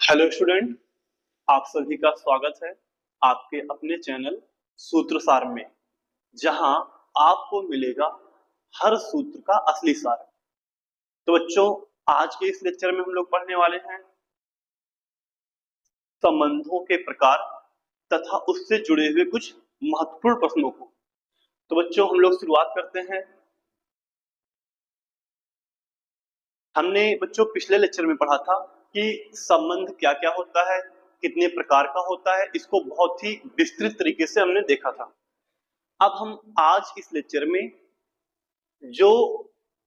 Hello student, आप सभी का स्वागत है आपके अपने चैनल सूत्रसार में, जहां आपको मिलेगा हर सूत्र का असली सार। तो बच्चों, आज के इस लेक्चर में हम लोग पढ़ने वाले हैं संबंधों के प्रकार तथा उससे जुड़े हुए कुछ महत्वपूर्ण प्रश्नों को। तो बच्चों, हम लोग शुरुआत करते हैं। हमने बच्चों पिछले लेक्चर में पढ़ा था कि संबंध क्या क्या होता है, कितने प्रकार का होता है, इसको बहुत ही विस्तृत तरीके से हमने देखा था। अब हम आज इस लेक्चर में जो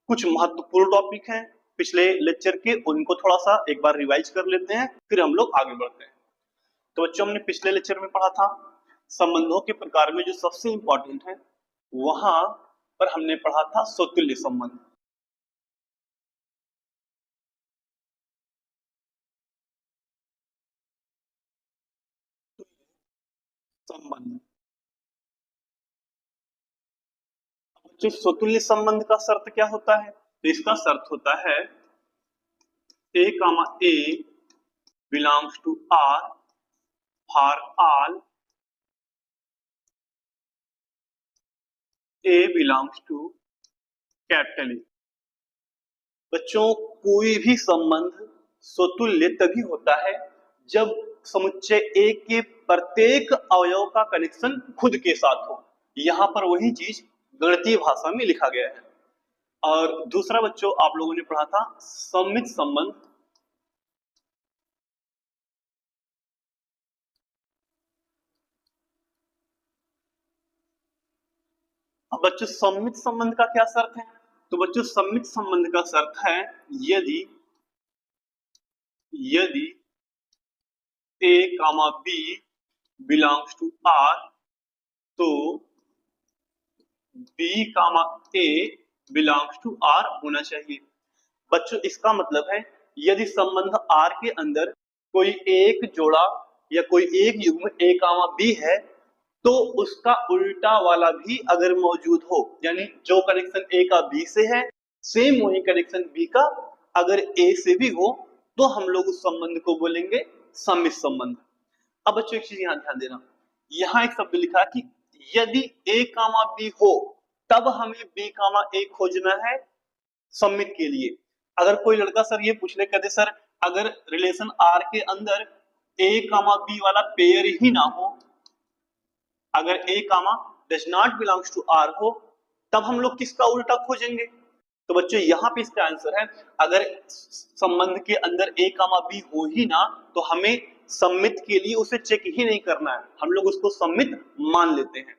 कुछ महत्वपूर्ण टॉपिक हैं पिछले लेक्चर के, उनको थोड़ा सा एक बार रिवाइज कर लेते हैं, फिर हम लोग आगे बढ़ते हैं। तो बच्चों, हमने पिछले लेक्चर में पढ़ा था संबंधों के प्रकार में जो सबसे इंपॉर्टेंट है, वहां पर हमने पढ़ा था स्वतुल्य संबंध। संबंध जो स्वतुल्य संबंध का शर्त क्या होता है, तो इसका शर्त होता है a comma a belongs to R for all a belongs to capital A। बच्चों, कोई भी संबंध स्वतुल्य तभी होता है जब समुच्चय A के प्रत्येक अवयव का कनेक्शन खुद के साथ हो। यहां पर वही चीज गणितीय भाषा में लिखा गया है। और दूसरा बच्चों, आप लोगों ने पढ़ा था सम्मित संबंध। अब बच्चों, सम्मित संबंध का क्या शर्त है? तो बच्चों, सम्मित संबंध का शर्त है यदि यदि a comma b belongs to R, तो b comma a belongs to R होना चाहिए। बच्चों, इसका मतलब है यदि संबंध R के अंदर कोई एक जोड़ा या कोई एक युग्म a comma b है, तो उसका उल्टा वाला भी अगर मौजूद हो, यानी जो कनेक्शन A का B से है, सेम वही कनेक्शन B का अगर A से भी हो, तो हम लोग उस संबंध को बोलेंगे सम्मित संबंध। अब बच्चों, एक चीज यहां ध्यान देना, यहां एक शब्द लिखा है कि यदि A कामा B हो, तब हमें B कामा A खोजना है सम्मित के लिए। अगर कोई लड़का सर ये पूछ ले, कहते सर अगर रिलेशन R के अंदर A कामा B वाला पेयर ही ना हो, अगर A comma does not belongs to R हो, तब हम लोग किसका उल्टा खोजेंगे? तो बच्चों, यहाँ पे इसका आंसर है, अगर संबंध के अंदर A कामा B हो ही ना, तो हमें सम्मित के लिए उसे चेक ही नहीं करना है, हम लोग उसको सम्मित मान लेते हैं।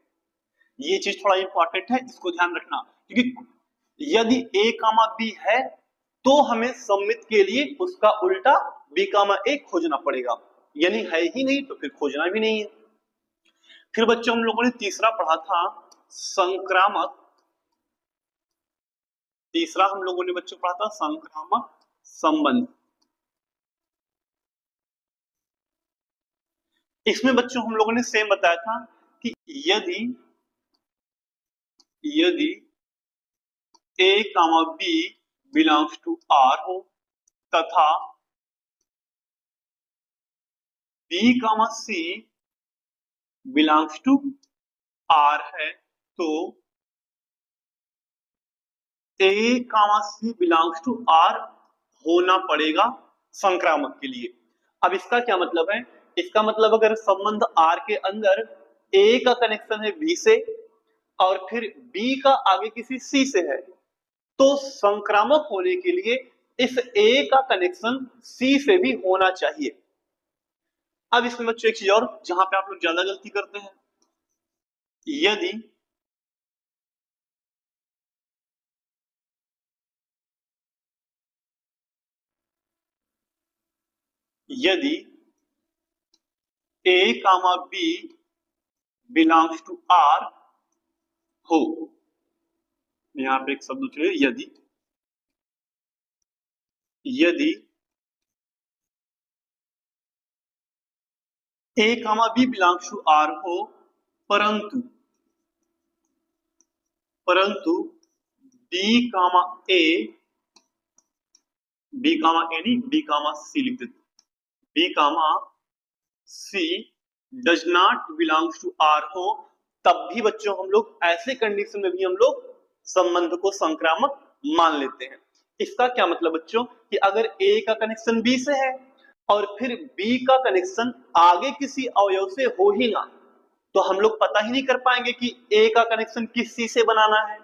ये चीज थोड़ा इंपॉर्टेंट है, इसको ध्यान रखना, क्योंकि यदि A कामा B है तो हमें सम्मित के लिए उसका उल्टा B कामा A खोजना पड़ेगा, यानी है ही नहीं तो फिर खोजना भी नहीं है। फिर बच्चों, हम लोगों ने तीसरा पढ़ा था संक्रामक। तीसरा हम लोगों ने बच्चों पढ़ा था संक्रामक संबंध। इसमें बच्चों हम लोगों ने सेम बताया था कि यदि यदि A comma B belongs to R हो तथा B comma C belongs to R है, तो A comma C belongs to R होना पड़ेगा संक्रामक के लिए। अब इसका क्या मतलब है? इसका मतलब अगर संबंध R के अंदर A का कनेक्शन है B से और फिर B का आगे किसी C से है, तो संक्रामक होने के लिए इस A का कनेक्शन C से भी होना चाहिए। अब इसमें बच्चों एक चीज और, जहां पे आप लोग ज्यादा गलती करते हैं, यदि यदि A comma B belongs to R हो, यहां पे एक शब्द चुनिए, यदि यदि A comma B belongs to R हो, परंतु परंतु B कामा A नहीं B कामा C लिख देते, B comma C does not belongs to R हो, तब भी बच्चों हम लोग ऐसे कंडीशन में भी हम लोग संबंध को संक्रामक मान लेते हैं। इसका क्या मतलब बच्चों कि अगर ए का कनेक्शन बी से है और फिर बी का कनेक्शन आगे किसी अवयव से हो ही ना, तो हम लोग पता ही नहीं कर पाएंगे कि ए का कनेक्शन किस सी से बनाना है।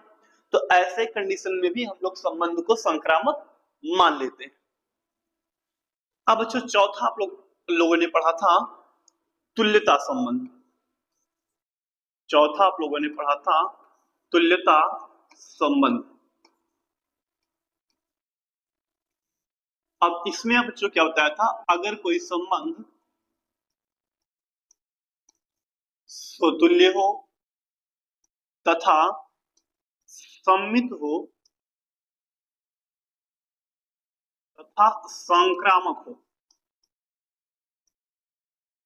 तो ऐसे कंडीशन में भी हम लोग संबंध को संक्रामक मान लेते हैं। अब बच्चों चौथा आप लोगों ने पढ़ा था तुल्यता संबंध। चौथा आप लोगों ने पढ़ा था तुल्यता संबंध। अब इसमें बच्चों क्या बताया था, अगर कोई संबंध स्वतुल्य हो तथा सममित हो तथा संक्रामक हो।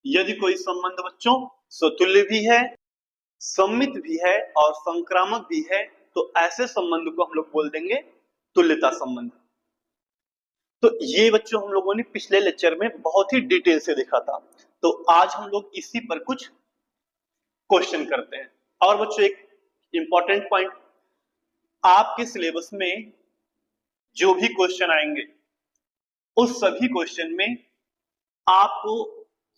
यदि कोई संबंध बच्चों स्वतुल्य भी है, सममित भी है और संक्रामक भी है, तो ऐसे संबंध को हम लोग बोल देंगे तुल्यता संबंध। तो ये बच्चों हम लोगों ने पिछले लेक्चर में बहुत ही डिटेल से देखा था। तो आज हम लोग इसी पर कुछ क्वेश्चन करते हैं। और बच्चों एक इंपॉर्टेंट पॉइंट, आपके सिलेबस में जो भी क्वेश्चन आएंगे उस सभी क्वेश्चन में आपको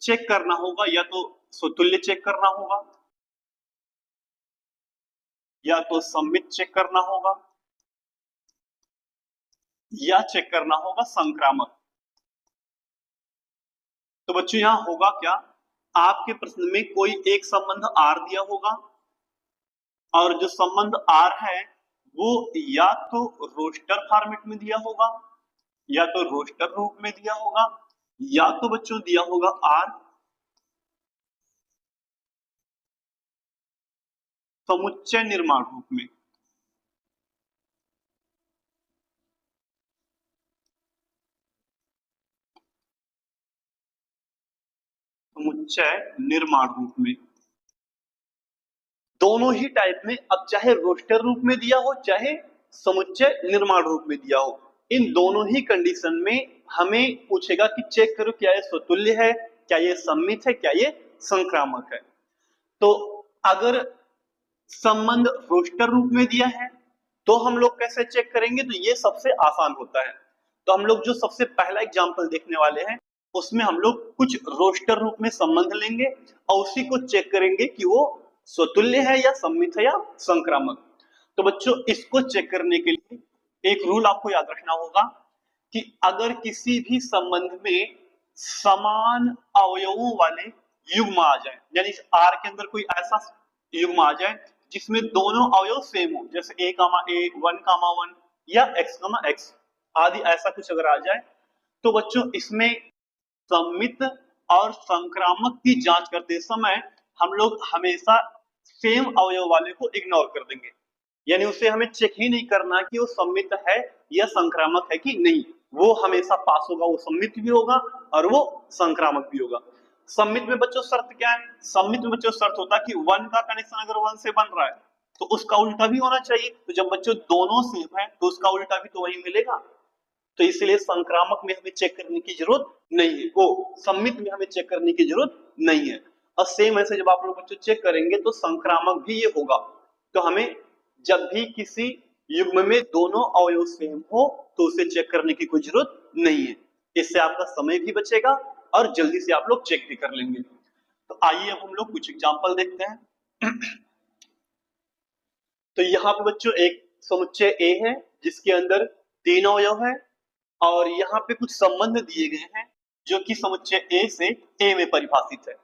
चेक करना होगा, या तो स्वतुल्य चेक करना होगा, या तो सममित चेक करना होगा, या चेक करना होगा संक्रामक। तो बच्चों यहां होगा क्या, आपके प्रश्न में कोई एक संबंध आर दिया होगा और जो संबंध आर है वो या तो रोस्टर फॉर्मेट में दिया होगा, या तो रोस्टर रूप में दिया होगा, या तो बच्चों दिया होगा आर समुच्चय निर्माण रूप में। समुच्चय निर्माण रूप में दोनों ही टाइप में, अब चाहे रोस्टर रूप में दिया हो चाहे समुच्चय निर्माण रूप में दिया हो, इन दोनों ही कंडीशन में हमें पूछेगा कि चेक करो क्या ये स्वतुल्य है, क्या ये सममित है, क्या ये संक्रामक है। तो अगर संबंध रोस्टर रूप में दिया है तो हम लोग कैसे चेक करेंगे, तो ये सबसे आसान होता है। तो हम लोग जो सबसे पहला एग्जांपल देखने वाले हैं उसमें हम लोग कुछ रोस्टर रूप में संबंध लेंगे और उसी को चेक करेंगे कि वो स्वतुल्य है या सममित है या संक्रामक। तो बच्चों इसको चेक करने के लिए एक रूल आपको याद रखना होगा कि अगर किसी भी संबंध में समान अवयवों वाले युग्म आ जाए, यानी आर के अंदर कोई ऐसा युग्म आ जाए जिसमें दोनों अवयव सेम हो, जैसे ए कामा ए, वन कामा वन या एक्स कामा एक्स आदि, ऐसा कुछ अगर आ जाए, तो बच्चों इसमें सममित और संक्रामक की जांच करते समय हम लोग हमेशा सेम अवयव वाले को इग्नोर कर देंगे, यानी उसे हमें चेक ही नहीं करना कि वो सममित है या संक्रामक है कि नहीं, वो हमेशा पास होगा, वो सममित भी होगा और वो संक्रामक भी होगा। सममित में बच्चों शर्त क्या है, सममित में बच्चों शर्त होता है कि वन का कनेक्शन अगर वन से बन रहा है तो उसका उल्टा भी होना चाहिए, तो जब बच्चों दोनों सेम है तो उसका उल्टा भी तो वही मिलेगा। तो इसलिए संक्रामक में हमें चेक करने की जरूरत नहीं है, वो सममित में हमें चेक करने की जरूरत नहीं है। और सेम ऐसे जब आप लोग बच्चों चेक करेंगे तो संक्रामक भी ये होगा। तो हमें जब भी किसी युग्म में दोनों अवयव सेम हो तो उसे चेक करने की कोई जरूरत नहीं है, इससे आपका समय भी बचेगा और जल्दी से आप लोग चेक भी कर लेंगे। तो आइए अब हम लोग कुछ एग्जांपल देखते हैं। तो यहाँ पे बच्चों एक समुच्चय ए है जिसके अंदर तीन अवयव है और यहाँ पे कुछ संबंध दिए गए हैं जो कि समुच्चय ए से ए में परिभाषित है।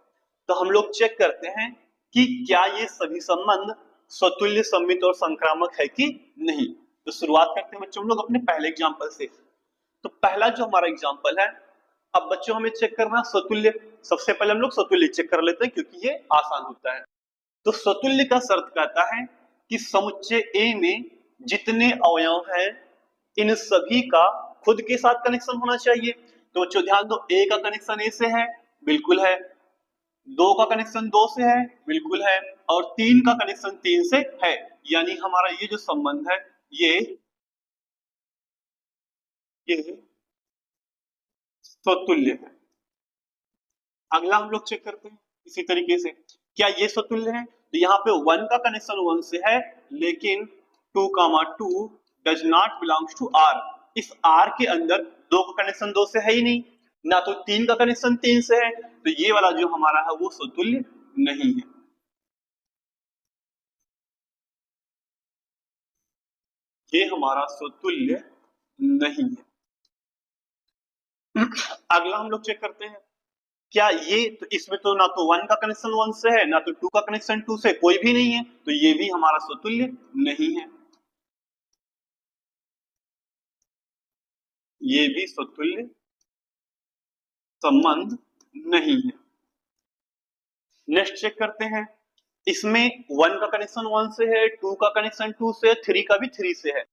तो हम लोग चेक करते हैं कि क्या ये सभी संबंध स्वतुल्य, सममित और संक्रामक है कि नहीं। तो शुरुआत करते हैं बच्चों हम लोग अपने पहले एग्जांपल से। तो पहला जो हमारा एग्जांपल है, अब बच्चों हमें चेक करना स्वतुल्य। सबसे पहले हम लोग स्वतुल्य चेक कर लेते हैं क्योंकि ये आसान होता है। तो स्वतुल्य का शर्त कहता है कि समुच्चय ए में जितने अवयव हैं इन सभी का खुद के साथ कनेक्शन होना चाहिए। तो बच्चों ध्यान दो, ए का कनेक्शन ए से है, बिल्कुल है, दो का कनेक्शन दो से है, बिल्कुल है, और तीन का कनेक्शन तीन से है, यानी हमारा ये जो संबंध है ये स्वतुल्य है। अगला हम लोग चेक करते हैं इसी तरीके से, क्या ये स्वतुल्य है? तो यहाँ पे 1 का कनेक्शन 1 से है, लेकिन 2, 2 does not belongs to R. इस आर के अंदर 2 का कनेक्शन 2 से है ही नहीं, ना तो 3 का कनेक्शन 3 से है, तो ये वाला जो हमारा है वो स्वतुल्य नहीं है। ये हमारा स्वतुल्य नहीं है। अगला हम लोग चेक करते हैं, क्या ये, तो इसमें तो ना तो 1 का कनेक्शन 1 से है, ना तो 2 का कनेक्शन 2 से, कोई भी नहीं है, तो ये भी हमारा स्वतुल्य नहीं है। ये भी स्वतुल्य संबंध नहीं है। नेक्स्ट चेक करते हैं, इसमें 1 का कनेक्शन 1 से है, 2 का कनेक्शन 2 से, 3 का भी 3 से है।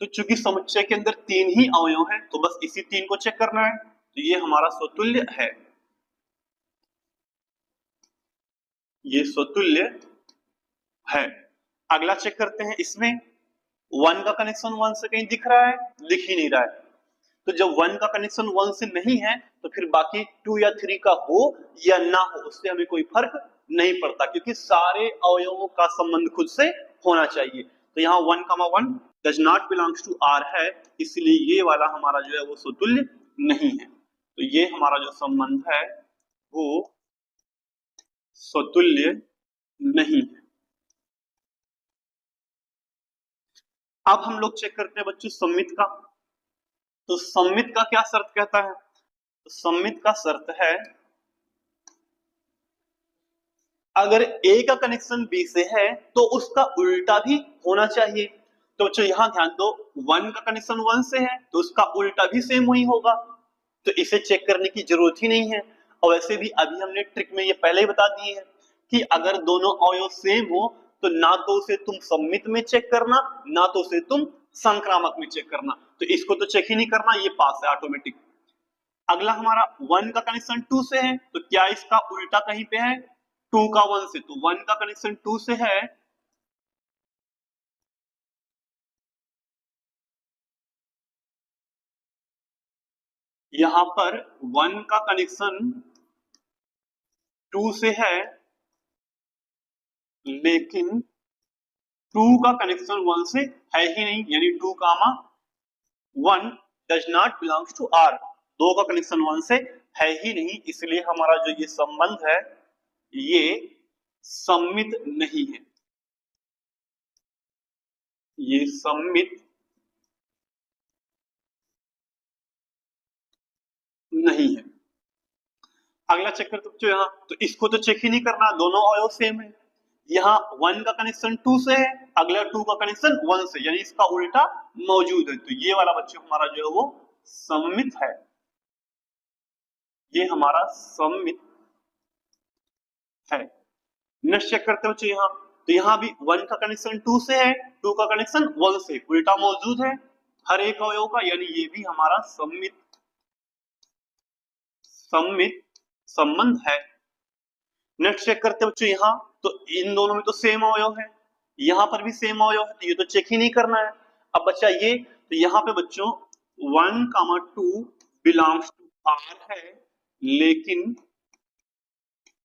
तो चूंकि समुच्चय के अंदर 3 ही अवयव हैं, तो बस इसी 3 को चेक करना है, तो ये हमारा स्वतुल्य है। ये स्वतुल्य है। अगला चेक करते हैं, इसमें 1 का कनेक्शन 1 से कहीं दिख रहा है? दिख ही नहीं रहा है। तो जब 1 का कनेक्शन 1 से नहीं है, तो फिर बाकी 2 या 3 का हो या ना हो उससे हमें कोई फर्क नहीं पड़ता, क्योंकि सारे अवयवों का संबंध खुद से होना चाहिए। तो यहाँ 1, 1 does not belongs to R है, इसलिए ये वाला हमारा जो है वो स्वतुल्य नहीं है। तो ये हमारा जो संबंध है वो स्वतुल्य नहीं है। अब हम लोग चेक करते हैं बच्चों सममित का। तो सममित का क्या शर्त कहता है? तो सममित का शर्त है, अगर ए का कनेक्शन बी से है तो उसका उल्टा भी होना चाहिए। तो बच्चों यहां ध्यान दो, 1 का कनेक्शन 1 से है तो उसका उल्टा भी सेम वही होगा, तो इसे चेक करने की जरूरत ही नहीं है। और वैसे भी अभी हमने ट्रिक में ये पहले ही बता दिए हैं कि अगर दोनों अवयव सेम हो तो ना तो उसे तुम सममित में चेक करना, ना तो उसे तुम संक्रामक में चेक करना। तो इसको तो चेक ही नहीं करना, ये पास है ऑटोमेटिक। अगला हमारा 1 का कनेक्शन 2 से है, तो क्या इसका उल्टा कहीं पे है? 2 का 1 से, तो 1 का कनेक्शन 2 से है, यहां पर 1 का कनेक्शन 2 से है, लेकिन 2 का कनेक्शन 1 से है ही नहीं, यानी 2, 1 does not belongs to R. 2 का कनेक्शन 1 से है ही नहीं, इसलिए हमारा जो ये संबंध है ये सममित नहीं है। ये सममित नहीं है। अगला चेक करते बच्चों यहाँ, तो इसको तो चेक ही नहीं करना, दोनों अवयव सेम है। यहाँ 1 का कनेक्शन 2 से है, अगला 2 का कनेक्शन 1 से, यानी इसका उल्टा मौजूद है, तो ये वाला बच्चों हमारा जो है वो सममित है। ये हमारा सममित है। नेक्स्ट चेक करते बच्चों यहाँ, तो यहाँ भी 1 का कनेक्शन 2 से है, 2 का कनेक्शन 1 से, उल्टा मौजूद है हर एक अवयव का, यानी ये भी हमारा सममित सममित संबंध है। नेक्स्ट चेक करते बच्चों यहाँ, तो इन दोनों में तो सेम अवयव है, यहाँ पर भी सेम अवयव है, तो ये तो चेक ही नहीं करना है। अब बच्चा ये, तो यहाँ पे बच्चों 1, 2 बिलोंग्स टू आर है, लेकिन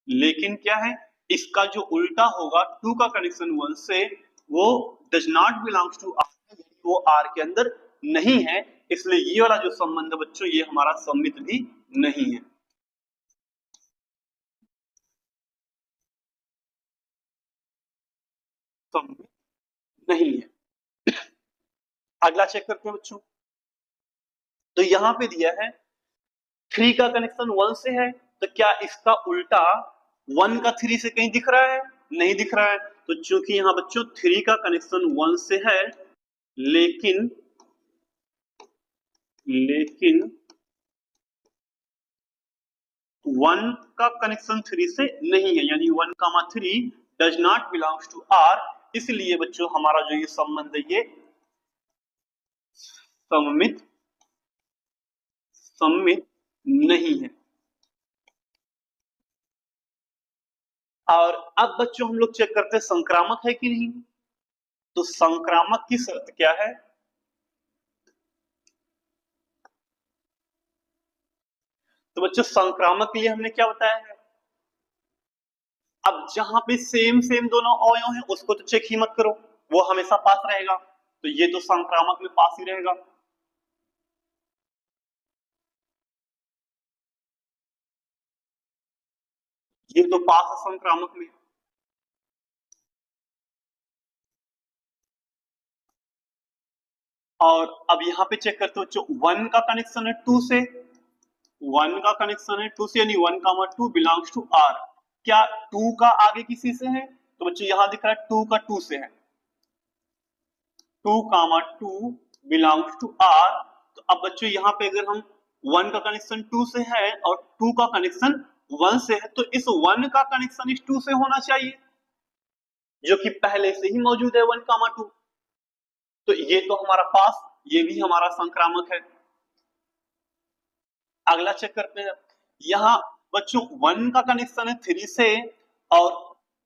लेकिन क्या है, इसका जो उल्टा होगा 2 का कनेक्शन 1 से, वो does not belongs to R, वो आर के अंदर नहीं है, इसलिए ये वाला जो संबंध है बच्चों ये हमारा सममित भी नहीं है। सममित नहीं है। अगला चेक करते हैं बच्चों, तो यहां पे दिया है 3 का कनेक्शन 1 से है, तो क्या इसका उल्टा 1 का 3 से कहीं दिख रहा है? नहीं दिख रहा है। तो चूंकि यहाँ बच्चों 3 का कनेक्शन 1 से है, लेकिन लेकिन 1 का कनेक्शन 3 से नहीं है, यानी 1, 3 does not belongs to R, इसलिए बच्चों हमारा जो ये संबंध है ये सममित सममित नहीं है। और अब बच्चों हम लोग चेक करते हैं संक्रामक है कि नहीं। तो संक्रामक की शर्त क्या है? तो बच्चों संक्रामक के लिए हमने क्या बताया है, अब जहां पे सेम सेम दोनों अवयव हैं उसको तो चेक ही मत करो, वो हमेशा पास रहेगा, तो ये तो संक्रामक में पास ही रहेगा। ये तो पास है संक्रामक में। और अब यहां पे चेक करते हो बच्चों, वन का कनेक्शन है टू से, वन का कनेक्शन है टू से, यानी one comma two belongs to R. क्या टू का आगे किसी से है, तो बच्चों यहां दिख रहा है टू का टू से है, two comma two belongs to R. तो अब बच्चों यहां पे अगर हम वन का कनेक्शन टू से है और टू का कनेक्शन वन से है, तो इस वन का कनेक्शन इस टू से होना चाहिए, जो कि पहले से ही मौजूद है वन कामा टू। तो ये तो हमारा पास, ये भी हमारा संक्रामक है। अगला चेक करते हैं, यहाँ बच्चों वन का कनेक्शन है थ्री से और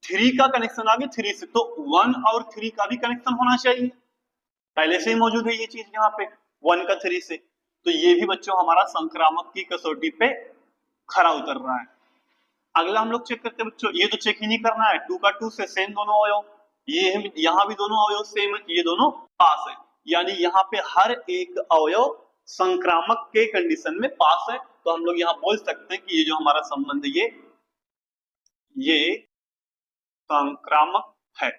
थ्री का कनेक्शन आगे थ्री से, तो वन और थ्री का भी कनेक्शन होना चाहिए, पहले से ही मौजूद है ये चीज यहाँ पे वन का थ्री से। तो ये भी बच्चों हमारा संक्रामक की कसौटी पे खरा उतर रहा है। अगला हम लोग चेक करते हैं बच्चों, ये तो चेक ही नहीं करना है, टू का टू से सेम दोनों अवयव, ये यहाँ भी दोनों अवयव सेम है, ये दोनों पास है, यानी यहाँ पे हर एक अवयव संक्रामक के कंडीशन में पास है। तो हम लोग यहाँ बोल सकते हैं कि ये जो हमारा संबंध ये संक्रामक है,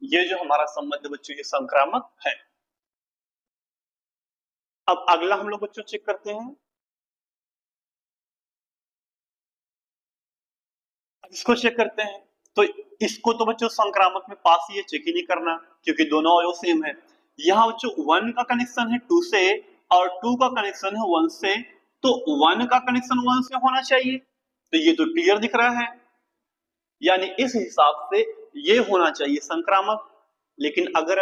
ये जो हमारा संबंध बच्चों ये संक्रामक है। अब अगला हम लोग बच्चों चेक करते हैं, इसको चेक करते हैं, तो इसको तो बच्चों संक्रामक में पास ही है, चेक ही नहीं करना क्योंकि दोनों अवयव सेम है। यहाँ बच्चों वन का कनेक्शन है टू से और टू का कनेक्शन है वन से, तो वन का कनेक्शन वन से होना चाहिए, तो ये तो क्लियर दिख रहा है, यानी इस हिसाब से ये होना चाहिए संक्रामक। लेकिन अगर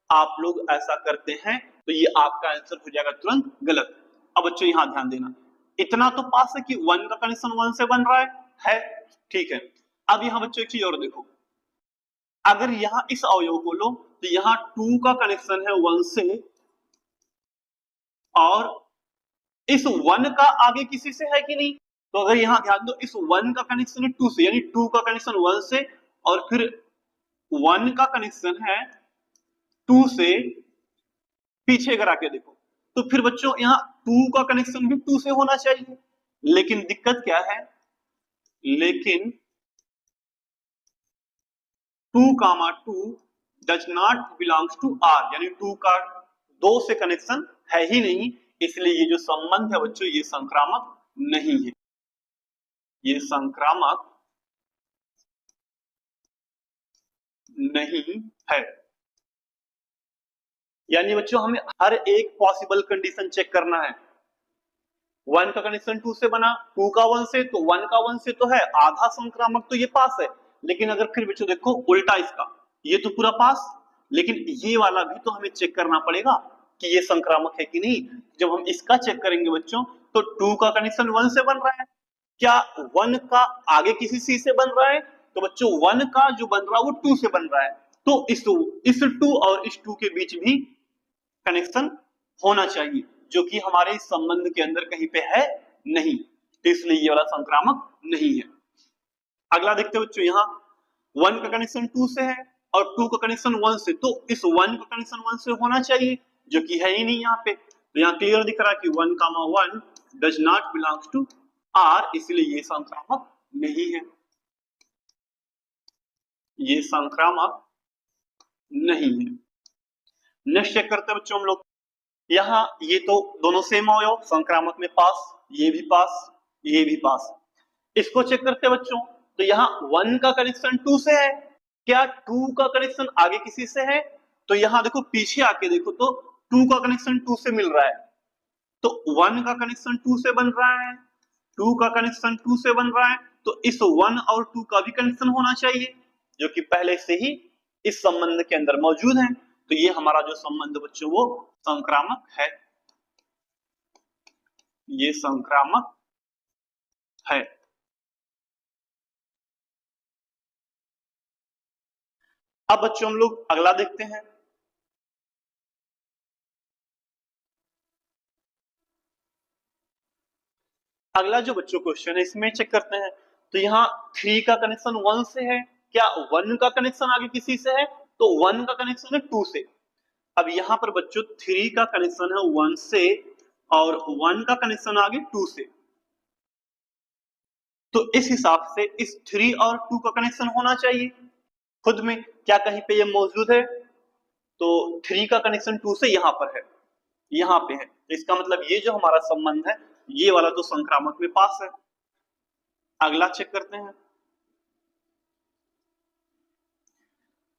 आप लोग ऐसा करते हैं तो ये आपका आंसर हो जाएगा तुरंत गलत। अब बच्चों यहां ध्यान देना, इतना तो पास है कि वन का कनेक्शन वन से बन रहा है ठीक है। अब यहां बच्चों एक चीज और देखो, अगर यहां इस अवयव को लो तो यहां टू का कनेक्शन है वन से और इस वन का आगे किसी से है कि नहीं, तो अगर यहां ध्यान दो इस वन का कनेक्शन है टू से, यानी टू का कनेक्शन वन से और फिर वन का कनेक्शन है टू से, पीछे अगर आके देखो तो फिर बच्चों यहाँ टू का कनेक्शन भी टू से होना चाहिए, लेकिन दिक्कत क्या है, लेकिन two comma two does not belongs to R, यानी टू का दो से कनेक्शन है ही नहीं, इसलिए ये जो संबंध है बच्चों ये संक्रामक नहीं है, ये संक्रामक नहीं है। यानी बच्चों हमें हर एक पॉसिबल कंडीशन चेक करना है, वन का कनेक्शन टू से बना, टू का वन से, तो वन का वन से तो है आधा संक्रामक, तो ये पास है। लेकिन अगर फिर बच्चों देखो उल्टा इसका, ये तो पूरा पास, लेकिन ये वाला भी तो हमें चेक करना पड़ेगा कि ये संक्रामक है कि नहीं। जब हम इसका चेक करेंगे बच्चों तो टू का कनेक्शन वन से बन रहा है, क्या वन का आगे किसी सी से बन रहा है, तो बच्चों वन का जो बन रहा है वो टू से बन रहा है, तो इस टू और इस टू के बीच भी कनेक्शन होना चाहिए, जो कि हमारे इस संबंध के अंदर कहीं पे है नहीं, तो इसलिए ये वाला संक्रामक नहीं है। अगला देखते हैं बच्चों, यहाँ वन का कनेक्शन टू से है और टू का कनेक्शन वन से, तो इस वन का कनेक्शन वन से होना चाहिए, जो कि है ही नहीं यहाँ पे। तो यहाँ क्लियर दिख रहा है कि one comma one does not belongs to R, इसलिए ये संक्रामक नहीं है, ये संक्रामक नहीं है। नेक्स्ट चेक करते हैं बच्चों हम लोग, यहाँ ये तो दोनों सेम अवयव संक्रामक में पास, ये भी पास, ये भी पास। इसको चेक करते हैं बच्चों, तो यहाँ वन का कनेक्शन टू से है, क्या टू का कनेक्शन आगे किसी से है, तो यहाँ देखो पीछे आके देखो तो टू का कनेक्शन टू से मिल रहा है, तो वन का कनेक्शन टू से बन रहा है, टू का कनेक्शन टू से बन रहा है, तो इस वन और टू का भी कनेक्शन होना चाहिए, जो कि पहले से ही इस संबंध के अंदर मौजूद है। तो ये हमारा जो संबंध बच्चों वो संक्रामक है, ये संक्रामक है। अब बच्चों हम लोग अगला देखते हैं, अगला जो बच्चों क्वेश्चन है इसमें चेक करते हैं। तो यहाँ 3 का कनेक्शन 1 से है, क्या 1 का कनेक्शन आगे किसी से है? तो 1 का कनेक्शन है 2 से। अब यहाँ पर बच्चों 3 का कनेक्शन है 1 से और 1 का कनेक्शन आगे 2 से। तो इस हिसाब से इस 3 और 2 का कनेक्शन होना चाहिए खुद में। क्या कहीं पे ये मौजूद है? तो 3 का कनेक्शन 2 से यहाँ पर है, यहाँ पे है। तो इसका मतलब ये जो हमारा संबंध है ये वाला तो संक्रामक में पास है। अगला चेक करते हैं।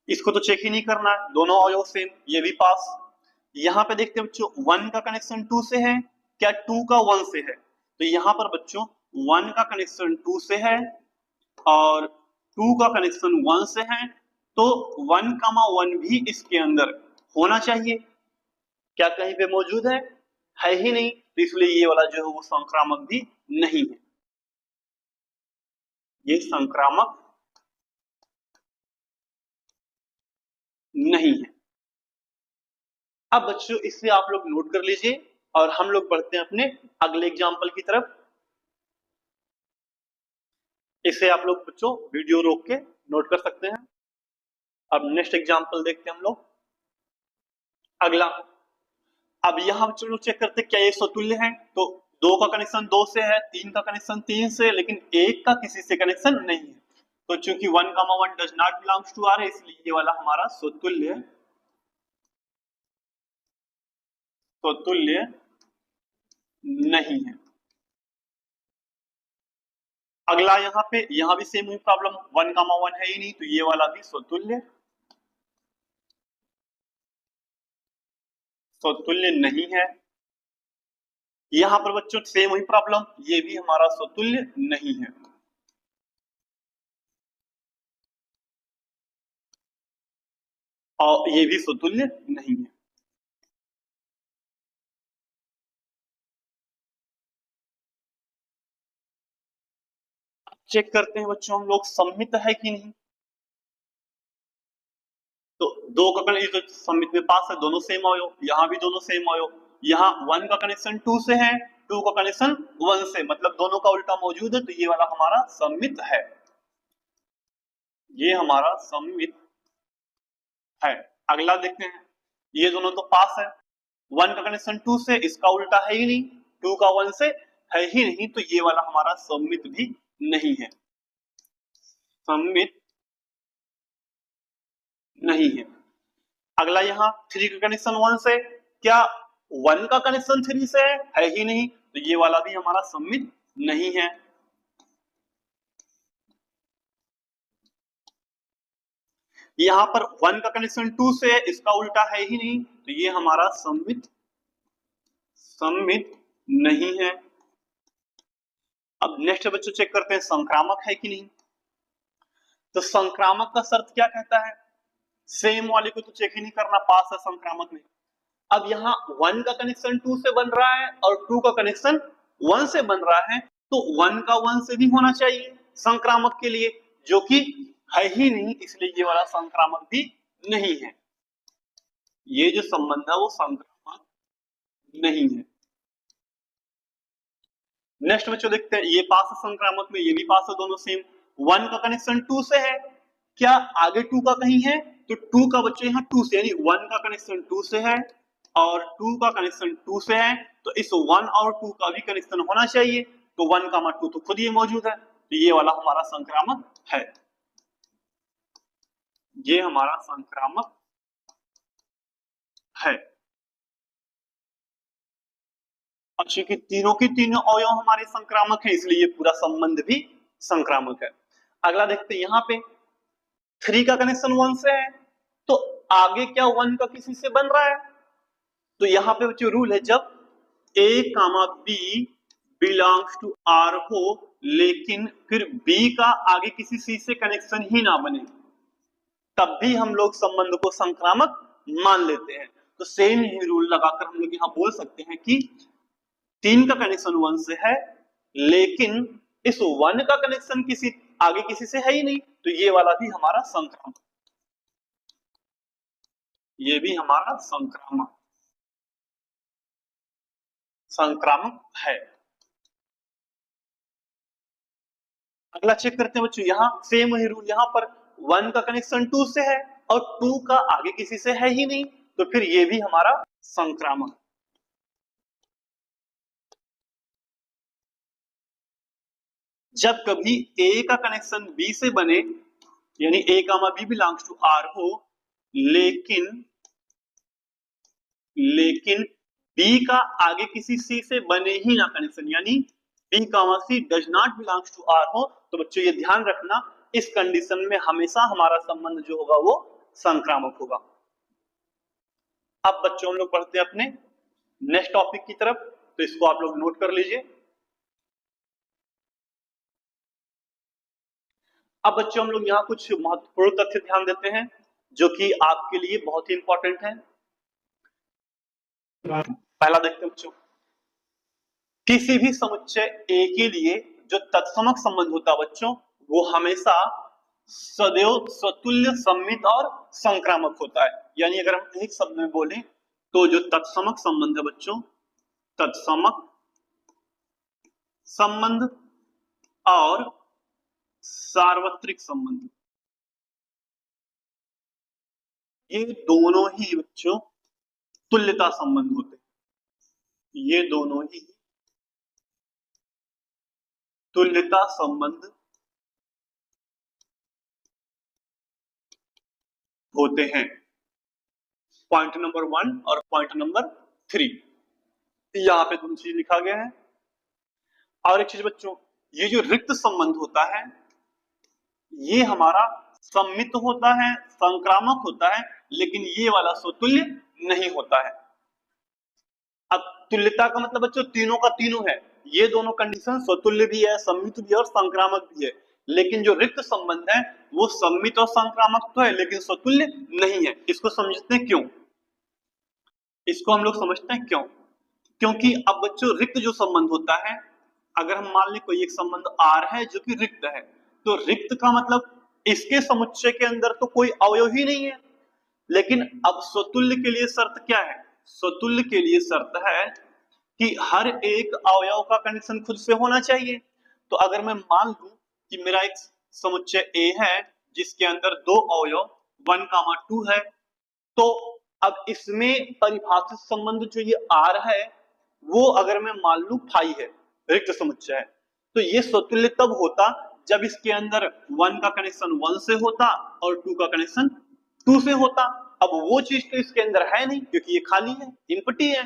इसको तो चेक ही नहीं करना है, दोनों अवयव सेम, ये भी पास। यहाँ पे देखते हैं बच्चों 1 का कनेक्शन 2 से है, क्या 2 का 1 से है? तो यहाँ पर बच्चों 1 का कनेक्शन 2 से है और 2 का कनेक्शन 1 से है, तो 1, 1 भी इसके अंदर होना चाहिए। क्या कहीं पे मौजूद है ही नहीं, तो इसलिए ये वाला जो है वो संक्रामक भी नहीं है, ये संक्रामक नहीं है। अब बच्चों इसे आप लोग नोट कर लीजिए और हम लोग बढ़ते हैं अपने अगले एग्जाम्पल की तरफ। इसे आप लोग बच्चों वीडियो रोक के नोट कर सकते हैं। अब नेक्स्ट एग्जाम्पल देखते हैं हम लोग। अगला, अब यहाँ चलो चेक करते क्या ये स्वतुल्य है। तो 2 का कनेक्शन 2 से है, 3 का कनेक्शन 3 से, लेकिन 1 का किसी से कनेक्शन नहीं है। तो चूंकि 1, 1 does not belongs to R है, इसलिए ये वाला हमारा स्वतुल्य स्वतुल्य नहीं है। अगला यहाँ पे यहाँ भी सेम हुई प्रॉब्लम, 1, 1 है ही नहीं, तो ये वाला भी स्वतुल्य स्वतुल्य नहीं है। यहाँ पर बच्चों सेम हुई प्रॉब्लम, ये भी हमारा स्वतुल्य नहीं है। और ये भी स्वतुल्य नहीं है। चेक करते हैं बच्चों हम लोग सम्मित है कि नहीं। तो 2 का कनेक्शन तो सम्मित में पास है, दोनों सेम अवयव, यहाँ भी दोनों सेम अवयव। यहाँ 1 का कनेक्शन 2 से है, 2 का कनेक्शन 1 से, मतलब दोनों का उल्टा मौजूद है, तो ये वाला हमारा सम्मित है, ये हमारा सम्मित है। अगला देखते हैं, ये दोनों तो पास है, 1 का कनेक्शन 2 से, इसका उल्टा है ही नहीं, 2 का 1 से है ही नहीं, तो ये वाला हमारा सम्मित भी नहीं है, सम्मित नहीं है। अगला यहाँ 3 का कनेक्शन 1 से, क्या 1 का कनेक्शन 3 से है ही नहीं, तो ये वाला भी हमारा सम्मित नहीं है। यहाँ पर 1 का कनेक्शन 2 से है, इसका उल्टा है ही नहीं, तो ये हमारा सम्मित सम्मित नहीं है। अब नेक्स्ट बच्चों चेक करते हैं संक्रामक है कि नहीं। तो संक्रामक का शर्त क्या कहता है? सेम वाले को तो चेक ही नहीं करना, पास है संक्रामक में। अब यहाँ 1 का कनेक्शन 2 से बन रहा है और 2 का कनेक्शन 1 से बन रहा है, तो 1 का 1 से भी होना चाहिए संक्रामक के लिए, जो कि है ही नहीं, इसलिए ये वाला संक्रामक भी नहीं है। ये जो संबंध है वो संक्रामक नहीं है। नेक्स्ट बच्चों देखते हैं, ये पास है संक्रामक में, ये भी पास है, दोनों सेम। 1 का कनेक्शन 2 से है, क्या आगे 2 का कहीं है? तो 2 का बच्चों यहाँ 2 से, यानी 1 का कनेक्शन 2 से है और 2 का कनेक्शन 2 से है, तो इस 1 और 2 का भी कनेक्शन होना चाहिए। तो 1, 2 तो खुद ही मौजूद है, तो ये वाला हमारा संक्रामक है, ये हमारा संक्रामक है। और चूंकि तीनों की तीनों अवयव हमारे संक्रामक है, इसलिए ये पूरा संबंध भी संक्रामक है। अगला देखते हैं, यहाँ पे 3 का कनेक्शन 1 से है, तो आगे क्या 1 का किसी से बन रहा है? तो यहाँ पे जो रूल है, जब A, B belongs to R हो, लेकिन फिर B का आगे किसी C से कनेक्शन ही ना बने, तब भी हम लोग संबंध को संक्रामक मान लेते हैं। तो सेम ही रूल लगाकर हम लोग यहाँ बोल सकते हैं कि 3 का कनेक्शन 1 से है, लेकिन इस 1 का कनेक्शन किसी आगे किसी से है ही नहीं, तो ये वाला भी हमारा संक्रामक, ये भी हमारा संक्रामक है। अगला चेक करते हैं बच्चों, यहाँ सेम वही रूल, यहाँ पर 1 का कनेक्शन 2 से है और 2 का आगे किसी से है ही नहीं, तो फिर ये भी हमारा संक्रामक। जब कभी A का कनेक्शन B से बने, यानी A comma B belongs to R हो, लेकिन B का आगे किसी C से बने ही ना कनेक्शन, यानी B comma C does not belongs to R हो, तो बच्चों ये ध्यान रखना, इस कंडीशन में हमेशा हमारा संबंध जो होगा वो संक्रामक होगा। अब बच्चों हम लोग पढ़ते हैं अपने नेक्स्ट टॉपिक की तरफ, तो इसको आप लोग नोट कर लीजिए। अब बच्चों हम लोग यहाँ कुछ महत्वपूर्ण तथ्य ध्यान देते हैं जो कि आपके लिए बहुत ही इंपॉर्टेंट है। पहला देखते हैं बच्चों, किसी भी समुच्चय A के लिए जो तत्समक संबंध होता है बच्चों, वो हमेशा सदैव स्वतुल्य, सममित और संक्रामक होता है। यानी अगर हम एक शब्द में बोलें तो जो तत्समक संबंध है बच्चों, तत्समक संबंध और सार्वत्रिक संबंध, ये दोनों ही बच्चों तुल्यता संबंध होते हैं। ये दोनों ही तुल्यता संबंध होते हैं। पॉइंट नंबर 1 और पॉइंट नंबर 3 यहां पे दोनों चीज लिखा गया है। और एक चीज बच्चों, ये जो रिक्त संबंध होता है ये हमारा सम्मित होता है, संक्रामक होता है, लेकिन ये वाला स्वतुल्य नहीं होता है। अब तुल्यता का मतलब बच्चों तीनों का तीनों है, ये दोनों कंडीशन स्वतुल्य भी है, सम्मित भी है और संक्रामक भी है। लेकिन जो रिक्त संबंध है वो सम्मित और संक्रामक तो है लेकिन स्वतुल्य नहीं है। इसको समझते हैं क्यों, इसको हम लोग समझते हैं क्यों, क्योंकि अब बच्चों रिक्त जो संबंध होता है, अगर हम मान लें कोई एक संबंध R है जो कि रिक्त है, तो रिक्त का मतलब इसके समुच्चय के अंदर तो कोई अवयव ही नहीं है। लेकिन अब स्वतुल्य के लिए शर्त क्या है, स्वतुल्य के लिए शर्त है कि हर एक अवयव का कनेक्शन खुद से होना चाहिए। तो अगर मैं मान लूं कि मेरा एक समुच्चय A है जिसके अंदर दो अवयव 1,2 है, तो अब इसमें परिभाषित संबंध जो ये R है वो अगर मैं मान लूं फाई है, रिक्त समुच्चय है, तो ये स्वतुल्य तब होता जब इसके अंदर 1 का कनेक्शन 1 से होता और 2 का कनेक्शन 2 से होता। अब वो चीज तो इसके अंदर है नहीं क्योंकि ये खाली है, इम्पटी है,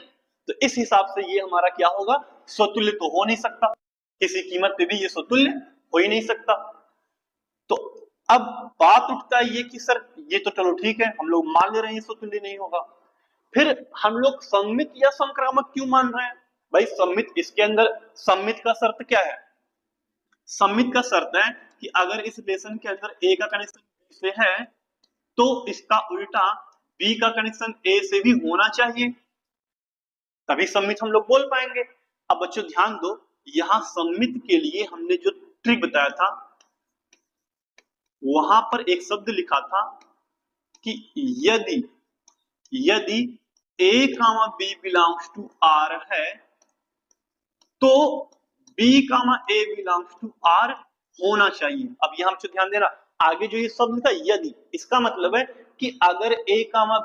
तो इस हिसाब से ये हमारा क्या होगा, स्वतुल्य तो हो नहीं सकता, किसी कीमत पे भी ये स्वतुल्य हो ही नहीं सकता। तो अब बात उठता है ये कि सर ये तो चलो ठीक है, हम लोग मान ले रहे हैं स्वतुल्य नहीं होगा, फिर हम लोग सम्मित या संक्रामक क्यों मान रहे हैं? भाई सम्मित, इसके अंदर सम्मित का शर्त क्या है, सम्मित का शर्त है कि अगर इस रिलेशन के अंदर A का कनेक्शन B से है तो इसका उल्टा B का कनेक्शन A से भी होना चाहिए, तभी सम्मित हम लोग बोल पाएंगे। अब बच्चों ध्यान दो, यहां सम्मित के लिए हमने जो ट्रिक बताया था वहां पर एक शब्द लिखा था कि यदि A, B belongs to R है तो B, A belongs to R होना चाहिए। अब यहां से ध्यान देना, आगे जो ये शब्द लिखा यदि, इसका मतलब है कि अगर A,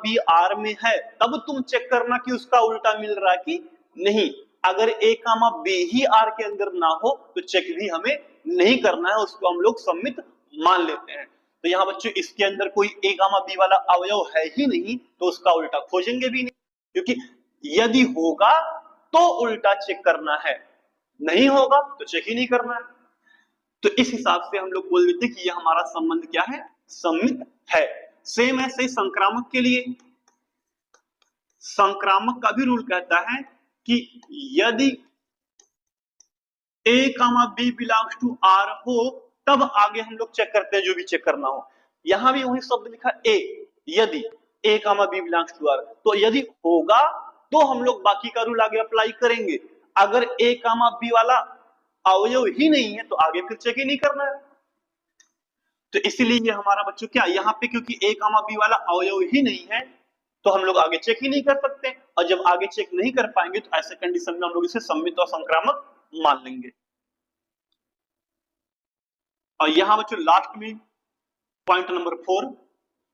B R में है तब तुम चेक करना कि उसका उल्टा मिल रहा है कि नहीं। अगर A, B ही R के अंदर ना हो तो चेक भी हमें नहीं करना है, उसको हम लोग सम्मित मान लेते हैं। तो यहाँ बच्चों इसके अंदर कोई A, B वाला अवयव है ही नहीं तो उसका उल्टा खोजेंगे भी नहीं, क्योंकि यदि होगा तो उल्टा चेक करना है, नहीं होगा तो चेक ही नहीं करना है। तो इस हिसाब से हम लोग बोल देते कि यह हमारा संबंध क्या है, सम्मित है। सेम ऐसे ही संक्रामक के लिए, संक्रामक का भी रूल कहता है कि यदि A, B belongs to R हो तब आगे हम लोग चेक करते हैं जो भी चेक करना हो। यहां भी वही शब्द लिखा A, यदि A, B belongs to R, तो यदि होगा तो हम लोग बाकी का रूल आगे अप्लाई करेंगे, अगर A, B वाला अवयव ही नहीं है तो आगे फिर चेक ही नहीं करना है। तो इसीलिए ये हमारा बच्चों क्या, यहाँ पे क्योंकि A, B वाला अवयव ही नहीं है तो हम लोग आगे चेक ही नहीं कर सकते, और जब आगे चेक नहीं कर पाएंगे तो ऐसे कंडीशन में हम लोग इसे सम्मित और संक्रामक मान लेंगे। और यहाँ बच्चों लास्ट में पॉइंट नंबर 4,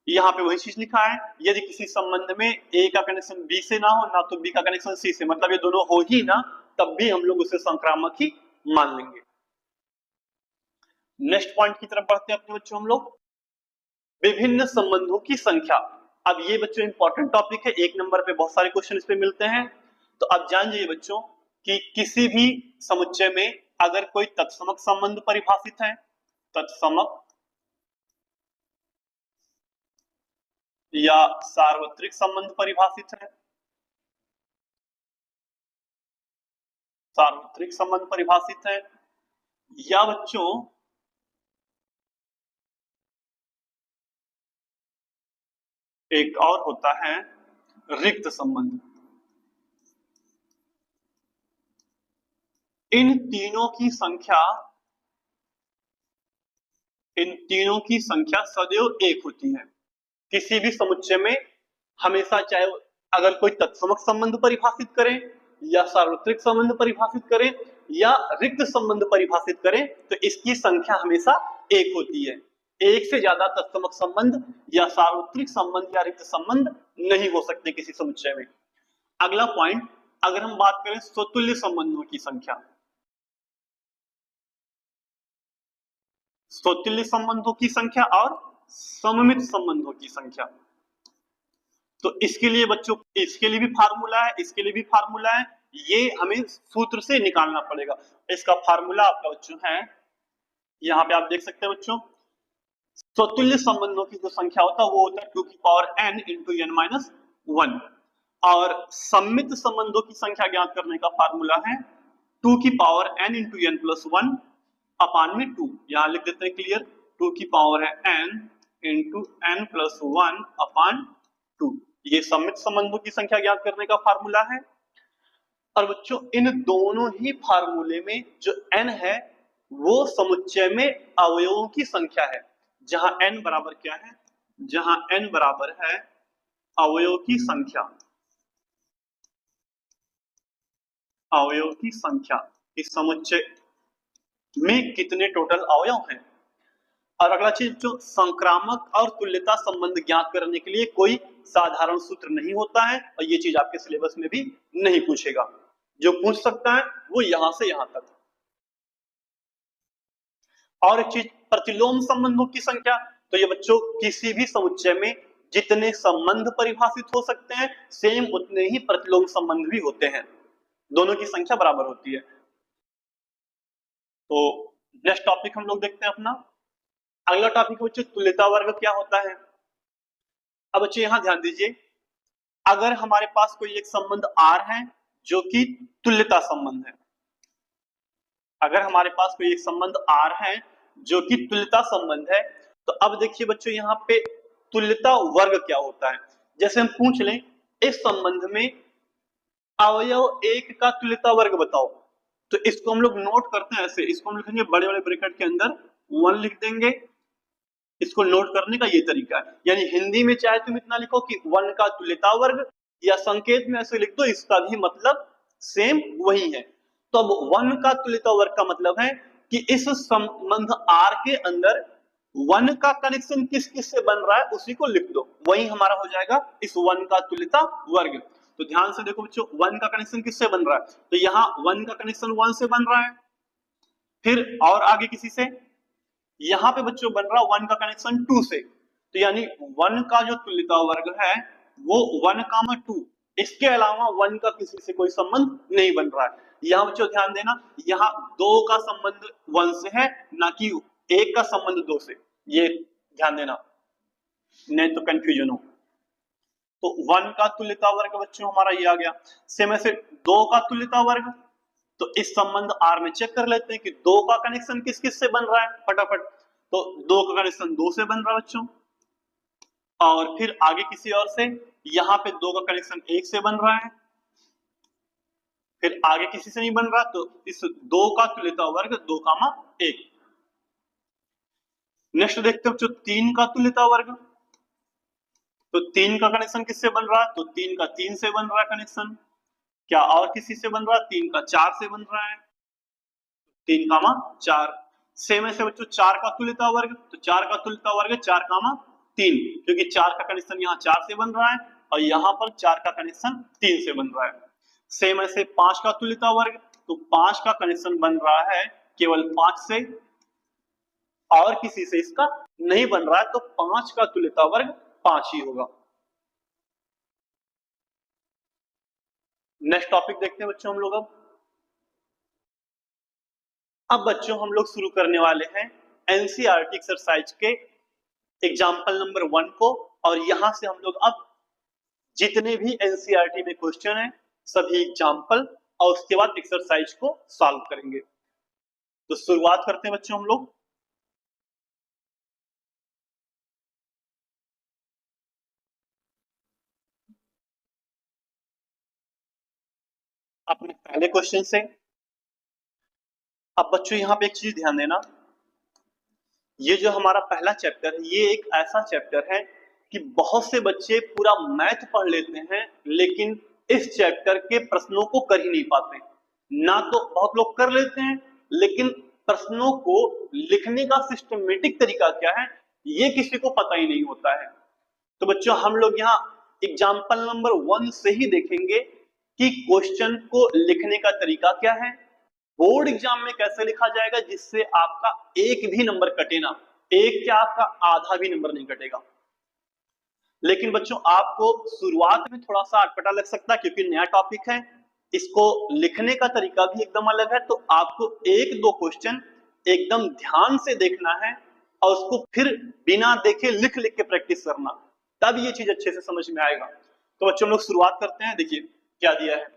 यहाँ पे वही चीज लिखा है, यदि किसी संबंध में ए का कनेक्शन बी से ना हो ना तो बी का कनेक्शन सी से, मतलब ये दोनों हो ही ना, तब भी हम लोग उसे संक्रामक ही मान लेंगे। नेक्स्ट पॉइंट की तरफ बढ़ते हैं अपने बच्चों हम लोग, विभिन्न संबंधों की संख्या। अब ये बच्चों इंपॉर्टेंट टॉपिक है, 1 नंबर पे बहुत सारे क्वेश्चन इस पे मिलते हैं। तो अब जान जाइए बच्चों कि किसी भी समुच्चय में अगर कोई तत्समक संबंध परिभाषित है, तत्समक या सार्वत्रिक संबंध परिभाषित है, सार्वत्रिक संबंध परिभाषित है, या बच्चों एक और होता है रिक्त संबंध। इन तीनों की संख्या सदैव एक होती है किसी भी समुच्चय में, हमेशा, चाहे अगर कोई तत्समक संबंध परिभाषित करें या सार्वत्रिक संबंध परिभाषित करें या रिक्त संबंध परिभाषित करें, तो इसकी संख्या हमेशा एक होती है। एक से ज्यादा तत्समक संबंध या सार्वत्रिक संबंध या रिक्त संबंध नहीं हो सकते किसी समुच्चय में। अगला पॉइंट, अगर हम बात करें स्वतुल्य संबंधों की संख्या, स्वतुल्य संबंधों की संख्या और सममित संबंधों की संख्या, तो इसके लिए बच्चों, इसके लिए भी फार्मूला है, इसके लिए भी फार्मूला है, ये हमें सूत्र से निकालना पड़ेगा। इसका फार्मूला आपका बच्चों है, यहाँ पे आप देख सकते हैं बच्चों, स्वतुल्य संबंधों की जो संख्या होता है वो होता है 2 की power n into n minus 1, और सम्मित संबंधों की संख्या ज्ञात करने का फार्मूला है 2 की power n into n plus 1 अपान में 2, यहां लिख देते हैं क्लियर, 2 की पावर है n इंटू n प्लस 1 अपान 2, ये सम्मित संबंधों की संख्या ज्ञात करने का फार्मूला है। और बच्चों इन दोनों ही फार्मूले में जो n है वो समुच्चय में अवयवों की संख्या है, जहां n बराबर क्या है, जहां n बराबर है अवयव की संख्या, अवयव की संख्या, इस समुच्चय में कितने टोटल अवयव हैं। और अगला चीज, जो संक्रामक और तुल्यता संबंध ज्ञात करने के लिए कोई साधारण सूत्र नहीं होता है, और ये चीज आपके सिलेबस में भी नहीं पूछेगा, जो पूछ सकता है वो यहां से यहां तक। और एक चीज, प्रतिलोम संबंधों की संख्या, तो ये बच्चों किसी भी समुच्चय में जितने संबंध परिभाषित हो सकते हैं सेम उतने ही प्रतिलोम संबंध भी होते हैं, दोनों की संख्या बराबर होती है। तो नेक्स्ट टॉपिक हम लोग देखते हैं अपना, अगला टॉपिक बच्चों तुल्यता वर्ग क्या होता है। अब बच्चों यहां ध्यान दीजिए, अगर हमारे पास कोई एक संबंध R है जो कि तुल्यता संबंध है, अगर हमारे पास कोई एक संबंध R है जो कि तुल्यता संबंध है, तो अब देखिए बच्चों यहाँ पे तुल्यता वर्ग क्या होता है। जैसे हम पूछ लें इस संबंध में अवयव 1 का तुल्यता वर्ग बताओ, तो इसको हम लोग नोट करते हैं ऐसे, इसको हम लिखेंगे बड़े बड़े ब्रैकेट के अंदर 1 लिख देंगे, इसको नोट करने का ये तरीका है। यानी हिंदी में चाहे तुम इतना लिखो कि 1 का तुल्यता वर्ग, या संकेत में ऐसे लिख दो, इसका भी मतलब सेम वही है। तो अब 1 का तुल्यता वर्ग का मतलब है कि इस संबंध R के अंदर 1 का कनेक्शन किस किस से बन रहा है उसी को लिख दो, वही हमारा हो जाएगा इस 1 का तुल्यता वर्ग। तो ध्यान से देखो बच्चों, 1 का कनेक्शन किससे बन रहा है, तो यहाँ 1 का कनेक्शन 1 से बन रहा है, फिर और आगे किसी से, यहां पे बच्चों बन रहा 1 का कनेक्शन 2 से, तो यानी 1 का जो तुल्यता वर्ग है वो 1, 2, इसके अलावा 1 का किसी से कोई संबंध नहीं बन रहा है। यहां बच्चों ध्यान देना, यहाँ 2 का संबंध 1 से है, ना कि 1 का संबंध 2 से, ये ध्यान देना नहीं तो कंफ्यूजन हो। तो 1 का तुल्यता वर्ग बच्चों हमारा ये आ गया। सेम ऐसे 2 का तुल्यता वर्ग, तो इस संबंध R में चेक कर लेते हैं कि 2 का कनेक्शन किस किस से बन रहा है फटाफट, तो 2 का कनेक्शन 2 से बन रहा है बच्चों, और फिर आगे किसी और से, यहाँ पे 2 का कनेक्शन 1 से बन रहा है, फिर आगे किसी से नहीं बन रहा, तो इस 2 का तुल्यता वर्ग 2, 1। नेक्स्ट देखते हैं बच्चों 3 का तुल्यता वर्ग, तो 3 का कनेक्शन किससे बन रहा है, तो 3 का 3 से बन रहा है कनेक्शन, क्या और किसी से बन रहा है, 3 का 4 से बन रहा है, 3, 4। सेम ऐसे बच्चों 4 का तुल्यता वर्ग, तो 4 का तुल्यता वर्ग है 4 कामा 3, क्योंकि 4 का कनेक्शन यहाँ 4 से बन रहा है और यहाँ पर 4 का कनेक्शन 3 से बन रहा है। सेम ऐसे 5 का तुल्यता वर्ग, तो 5 का कनेक्शन बन रहा है केवल 5 से और किसी से इसका नहीं बन रहा है, तो 5 का तुल्यता वर्ग 5 ही होगा। नेक्स्ट टॉपिक देखते हैं बच्चों हम लोग। अब बच्चों हम लोग शुरू करने वाले हैं एनसीईआरटी एक्सरसाइज के एग्जाम्पल नंबर 1 को, और यहां से हम लोग अब जितने भी एनसीईआरटी में क्वेश्चन है सभी एग्जाम्पल और उसके बाद एक्सरसाइज को सॉल्व करेंगे। तो शुरुआत करते हैं बच्चों हम लोग। अपने पहले क्वेश्चन से। अब बच्चों यहाँ पे एक चीज ध्यान देना, ये जो हमारा पहला चैप्टर है ये एक ऐसा चैप्टर है कि बहुत से बच्चे पूरा मैथ पढ़ लेते हैं लेकिन इस चैप्टर के प्रश्नों को कर ही नहीं पाते। ना तो बहुत लोग कर लेते हैं लेकिन प्रश्नों को लिखने का सिस्टमेटिक तरीका क्या है ये किसी को पता ही नहीं होता है। तो बच्चों हम लोग यहाँ एग्जाम्पल नंबर 1 से ही देखेंगे कि क्वेश्चन को लिखने का तरीका क्या है, बोर्ड एग्जाम में कैसे लिखा जाएगा जिससे आपका एक भी नंबर कटे ना, एक क्या आपका आधा भी नंबर नहीं कटेगा। लेकिन बच्चों आपको शुरुआत में थोड़ा सा अटपटा लग सकता है क्योंकि नया टॉपिक है, इसको लिखने का तरीका भी एकदम अलग है, तो आपको एक दो क्वेश्चन एकदम ध्यान से देखना है और उसको फिर बिना देखे लिख लिख के प्रैक्टिस करना, तब ये चीज अच्छे से समझ में आएगा। तो बच्चों हम लोग शुरुआत करते हैं। देखिए क्या दिया है।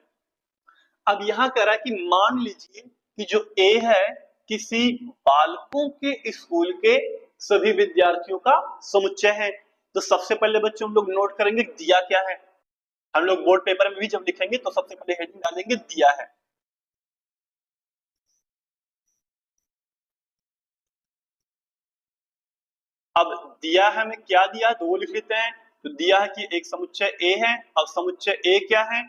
अब यहां कह रहा है कि मान लीजिए कि जो ए है किसी बालकों के स्कूल के सभी विद्यार्थियों का समुच्चय है। तो सबसे पहले बच्चों हम लोग नोट करेंगे दिया क्या है। हम लोग बोर्ड पेपर में भी जब लिखेंगे तो सबसे पहले हेडिंग डालेंगे दिया है। अब दिया है में क्या दिया है तो वो लिख लेते हैं। तो दिया है कि एक समुच्चय ए है। अब समुच्चय ए क्या है,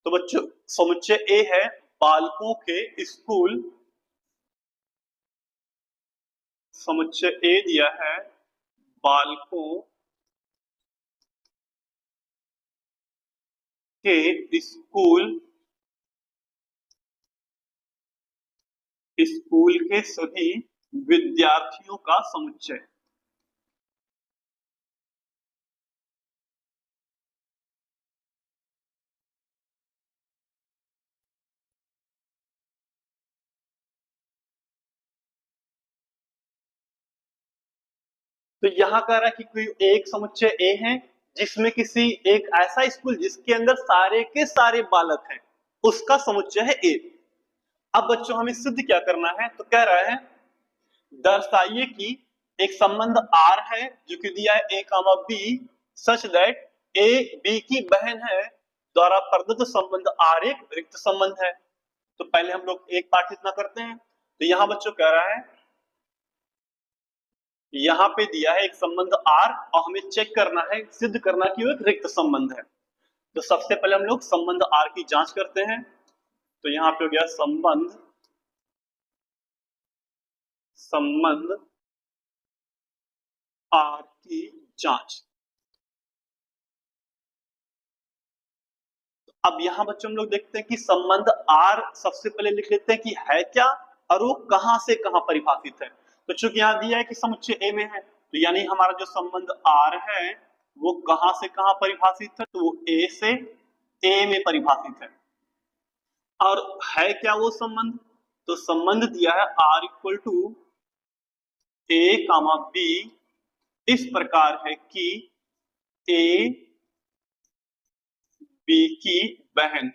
तो बच्चों समुच्चय ए है बालकों के स्कूल, समुच्चय ए दिया है बालकों के स्कूल के सभी विद्यार्थियों का समुच्चय। तो यहां कह रहा है कि कोई एक समुच्चय ए है जिसमें किसी एक ऐसा स्कूल जिसके अंदर सारे के सारे बालक हैं उसका समुच्चय है ए। अब बच्चों हमें सिद्ध क्या करना है, तो कह रहा है दर्शाइए कि एक संबंध आर है जो कि दिया है A comma B such that A B की बहन है द्वारा प्रदत्त संबंध आर एक रिक्त संबंध है। तो पहले हम लोग एक पार्ट इतना करते हैं। तो यहां बच्चों कह रहा है यहां पे दिया है एक संबंध आर और हमें चेक करना है सिद्ध करना कि वो एक रिक्त संबंध है। तो सबसे पहले हम लोग संबंध आर की जांच करते हैं। तो यहां पे हो गया संबंध आर की जांच। अब यहां बच्चों हम लोग देखते हैं कि संबंध आर सबसे पहले लिख लेते हैं कि है क्या और वो कहां से कहां परिभाषित है। तो चूंकि यहां दिया है कि समुच्चय ए में है तो यानी हमारा जो संबंध आर है वो कहां से कहां परिभाषित है, तो वो ए से ए में परिभाषित है। और है क्या वो संबंध, तो संबंध दिया है R equal to A comma B इस प्रकार है कि ए बी की बहन।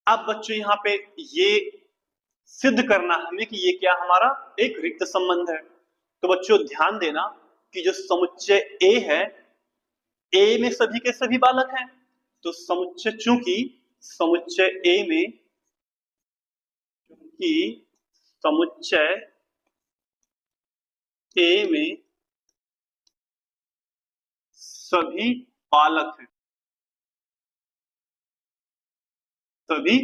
अब बच्चों यहाँ पे ये सिद्ध करना हमें कि ये क्या हमारा एक रिक्त संबंध है। तो बच्चों ध्यान देना कि जो समुच्चय ए है ए में सभी के सभी बालक हैं, तो समुच्चय चूंकि समुच्चय ए में चूंकि समुच्चय ए में सभी बालक हैं सभी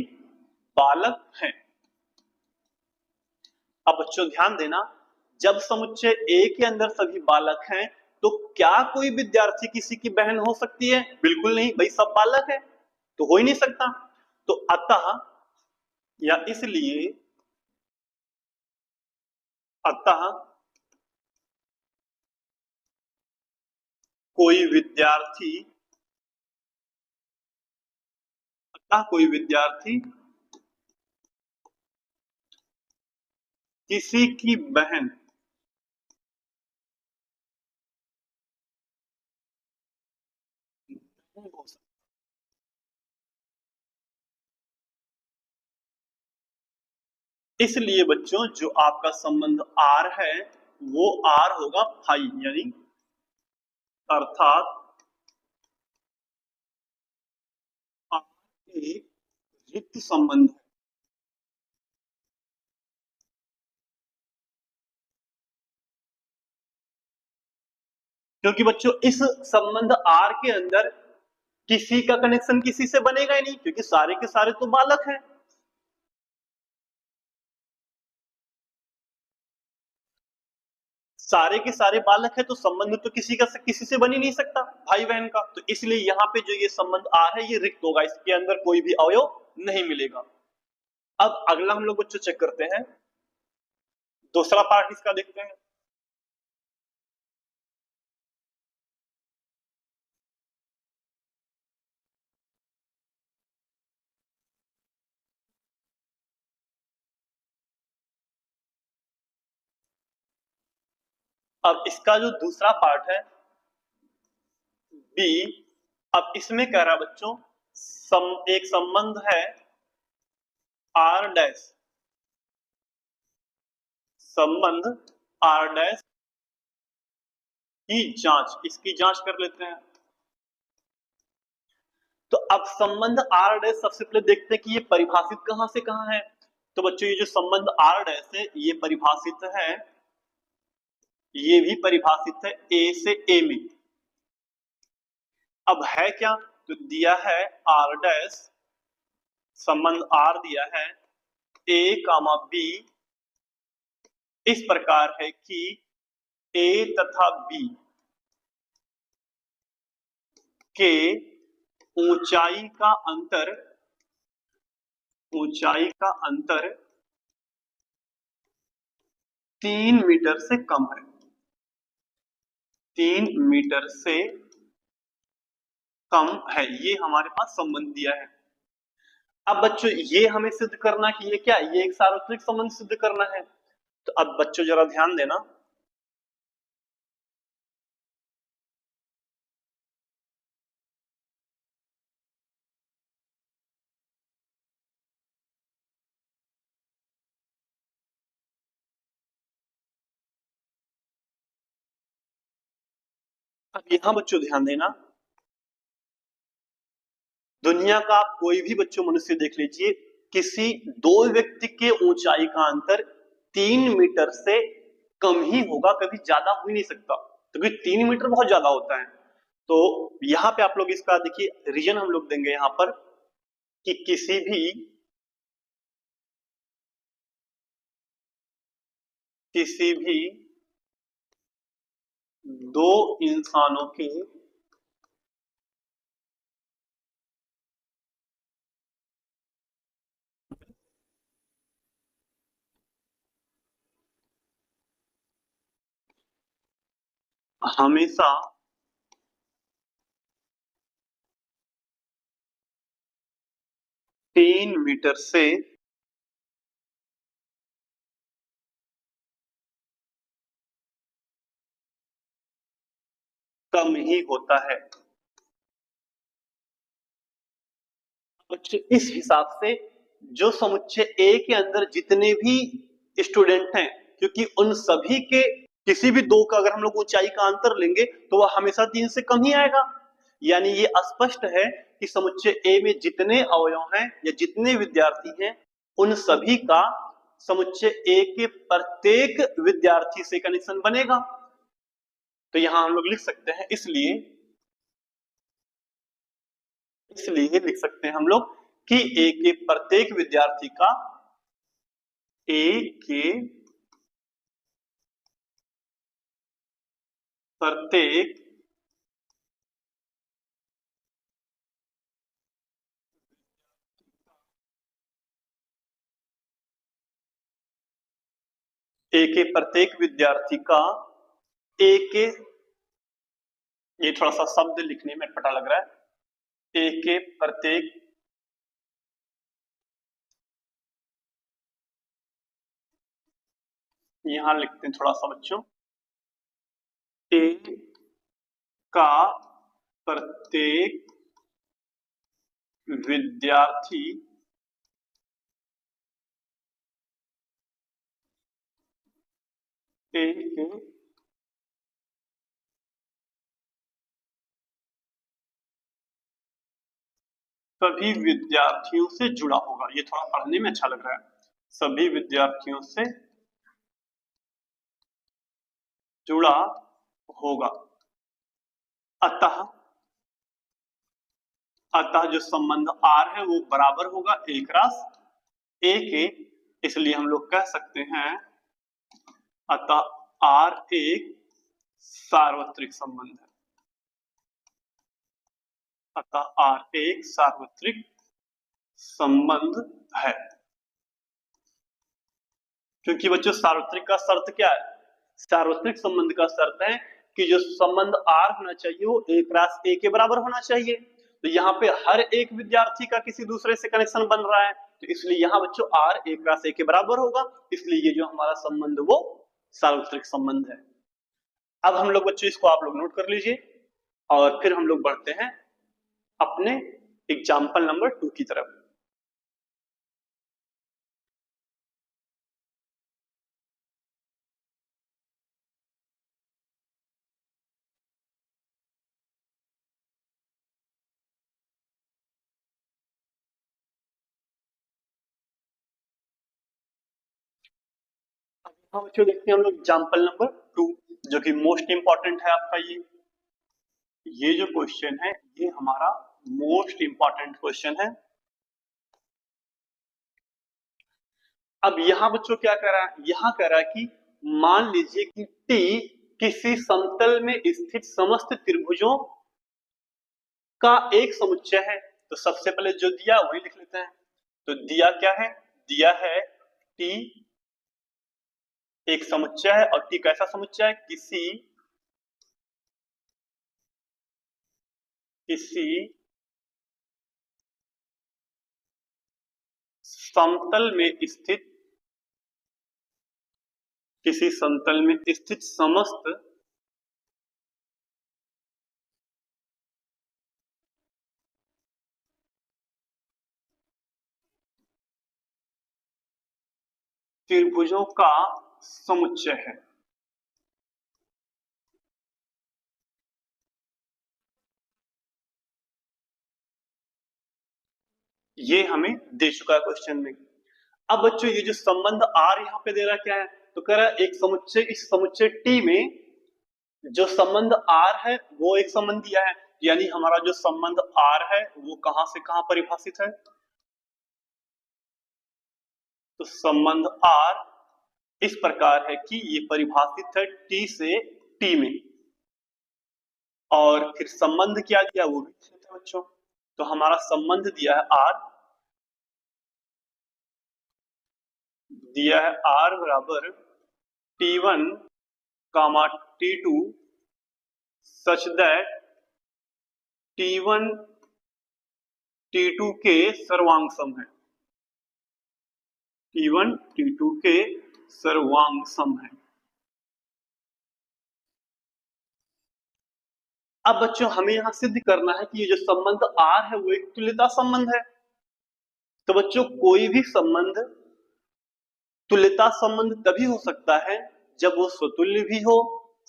बालक हैं। अब बच्चों ध्यान देना, जब समुच्चय ए के अंदर सभी बालक हैं तो क्या कोई विद्यार्थी किसी की बहन हो सकती है? बिल्कुल नहीं भाई, सब बालक है तो हो ही नहीं सकता। तो अतः या इसलिए अतः कोई विद्यार्थी कोई विद्यार्थी किसी की बहन नहीं हो सकती। इसलिए बच्चों जो आपका संबंध आर है वो आर होगा फाई, यानी अर्थात आर एक रिक्त संबंध है। क्योंकि बच्चों इस संबंध आर के अंदर किसी का कनेक्शन किसी से बनेगा ही नहीं, क्योंकि सारे के सारे तो बालक हैं। सारे के सारे बालक है तो संबंध तो किसी का किसी से बन ही नहीं सकता भाई बहन का। तो इसलिए यहाँ पे जो ये संबंध आर है ये रिक्त होगा, इसके अंदर कोई भी अवयव नहीं मिलेगा। अब अगला हम लोग बच्चों चेक करते हैं, दूसरा पार्ट इसका देखते हैं। अब इसका जो दूसरा पार्ट है बी, अब इसमें कह रहा बच्चों एक संबंध है आर डैश, संबंध आर डैश की जांच, इसकी जांच कर लेते हैं। तो अब संबंध आर डैश सबसे पहले देखते हैं कि ये परिभाषित कहां से कहां है। तो बच्चों ये जो संबंध आर डैश है ये परिभाषित है, ये भी परिभाषित है ए से ए में। अब है क्या, तो दिया है आर डैश, संबंध आर दिया है ए कामा बी इस प्रकार है कि ए तथा बी के ऊंचाई का अंतर 3 मीटर से कम है, 3 मीटर से कम है, ये हमारे पास संबंध दिया है। अब बच्चों ये हमें सिद्ध करना कि ये क्या, ये एक सार्वत्रिक संबंध सिद्ध करना है। तो अब बच्चों जरा ध्यान देना, अब यहां बच्चों ध्यान देना, दुनिया का आप कोई भी बच्चों मनुष्य देख लीजिए, किसी दो व्यक्ति के ऊंचाई का अंतर 3 मीटर से कम ही होगा, कभी ज्यादा हो ही नहीं सकता, क्योंकि 3 मीटर बहुत ज्यादा होता है। तो यहां पे आप लोग इसका देखिए रीजन हम लोग देंगे यहां पर कि किसी भी दो इंसानों के हमेशा तीन मीटर से कम ही होता है। इस हिसाब से जो समुच्चय ए के अंदर जितने भी स्टूडेंट हैं, क्योंकि उन सभी के किसी भी दो का अगर हम लोग ऊंचाई का अंतर लेंगे तो वह हमेशा 3 से कम ही आएगा। यानी ये स्पष्ट है कि समुच्चय ए में जितने अवयव हैं या जितने विद्यार्थी हैं उन सभी का समुच्चय ए के प्रत्येक विद्यार्थी से कनेक्शन बनेगा। तो यहां हम लोग लिख सकते हैं, इसलिए लिख सकते हैं हम लोग कि ए के प्रत्येक विद्यार्थी का ए के प्रत्येक ए के प्रत्येक विद्यार्थी का ए के, ये थोड़ा सा शब्द लिखने में पता लग रहा है, ए के प्रत्येक यहां लिखते हैं थोड़ा सा बच्चों, ए का प्रत्येक विद्यार्थी ए के सभी विद्यार्थियों से जुड़ा होगा। ये थोड़ा पढ़ने में अच्छा लग रहा है, सभी विद्यार्थियों से जुड़ा होगा। अतः अतः जो संबंध आर है वो बराबर होगा ए क्रॉस ए के, इसलिए हम लोग कह सकते हैं अतः आर एक सार्वत्रिक संबंध है। अतः आर एक सार्वत्रिक संबंध है। क्योंकि बच्चों सार्वत्रिक का शर्त क्या है? सार्वत्रिक संबंध का शर्त है कि जो संबंध आर होना चाहिए वो ए क्रॉस ए के बराबर होना चाहिए। तो यहाँ पे हर एक विद्यार्थी का किसी दूसरे से कनेक्शन बन रहा है, तो इसलिए यहाँ बच्चों आर ए क्रॉस ए के बराबर होगा, इसलिए ये जो हमारा संबंध वो सार्वत्रिक संबंध है। अब हम लोग बच्चों इसको आप लोग नोट कर लीजिए और फिर हम लोग बढ़ते हैं अपने एग्जाम्पल नंबर 2 की तरफ। हाँ बच्चों देखते हैं हम लोग एग्जाम्पल नंबर 2 जो कि मोस्ट इंपॉर्टेंट है आपका। ये जो क्वेश्चन है ये हमारा मोस्ट इंपॉर्टेंट क्वेश्चन है। अब यहां बच्चों क्या कह रहा है? यहां कह रहा है कि मान लीजिए कि टी किसी समतल में स्थित समस्त त्रिभुजों का एक समुच्चय है। तो सबसे पहले जो दिया वही लिख लेते हैं। तो दिया क्या है? दिया है टी एक समुच्चय है, और टी कैसा समुच्चय है? किसी समतल में स्थित, किसी समतल में स्थित समस्त त्रिभुजों का समुच्चय है। ये हमें दे चुका है क्वेश्चन में। अब बच्चों ये जो संबंध आर यहाँ पे दे रहा क्या है? तो कह रहा है एक समुच्चय, इस समुच्चय टी में जो संबंध आर है वो एक संबंध दिया है, यानी हमारा जो संबंध आर है वो कहां से कहां परिभाषित है? तो संबंध आर इस प्रकार है कि ये परिभाषित है टी से टी में, और फिर संबंध क्या दिया वो भी है बच्चों। तो हमारा संबंध दिया है आर, दिया है आर बराबर T1 comma T2 such that T1 T2 के सर्वांग सम है। T1 T2 के सर्वांग सम है। अब बच्चों हमें यहां सिद्ध करना है कि ये जो संबंध आर है वो एक तुल्यता संबंध है। तो बच्चों कोई भी संबंध तुल्यता संबंध तभी हो सकता है जब वो स्वतुल्य भी हो,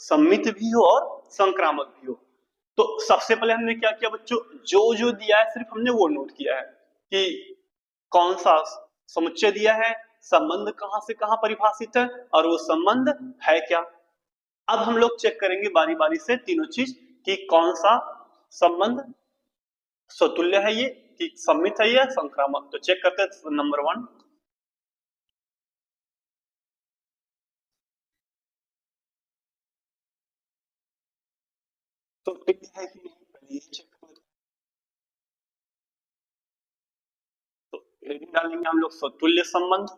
सम्मित भी हो और संक्रामक भी हो। तो सबसे पहले हमने क्या किया बच्चों? जो जो दिया है सिर्फ हमने वो नोट किया है कि कौन सा समुच्चय दिया है, संबंध कहां से कहां परिभाषित है, और वो संबंध है क्या। अब हम लोग चेक करेंगे बारी बारी से तीनों चीज कि कौन सा संबंध स्वतुल्य है ये, कि सम्मित है या संक्रामक। तो चेक करते हैं नंबर 1। तो तुल्य है कि नहीं, पहले ये चेक कर लेते हैं। तो हेडिंग डालेंगे हम लोग स्वतुल्य संबंध,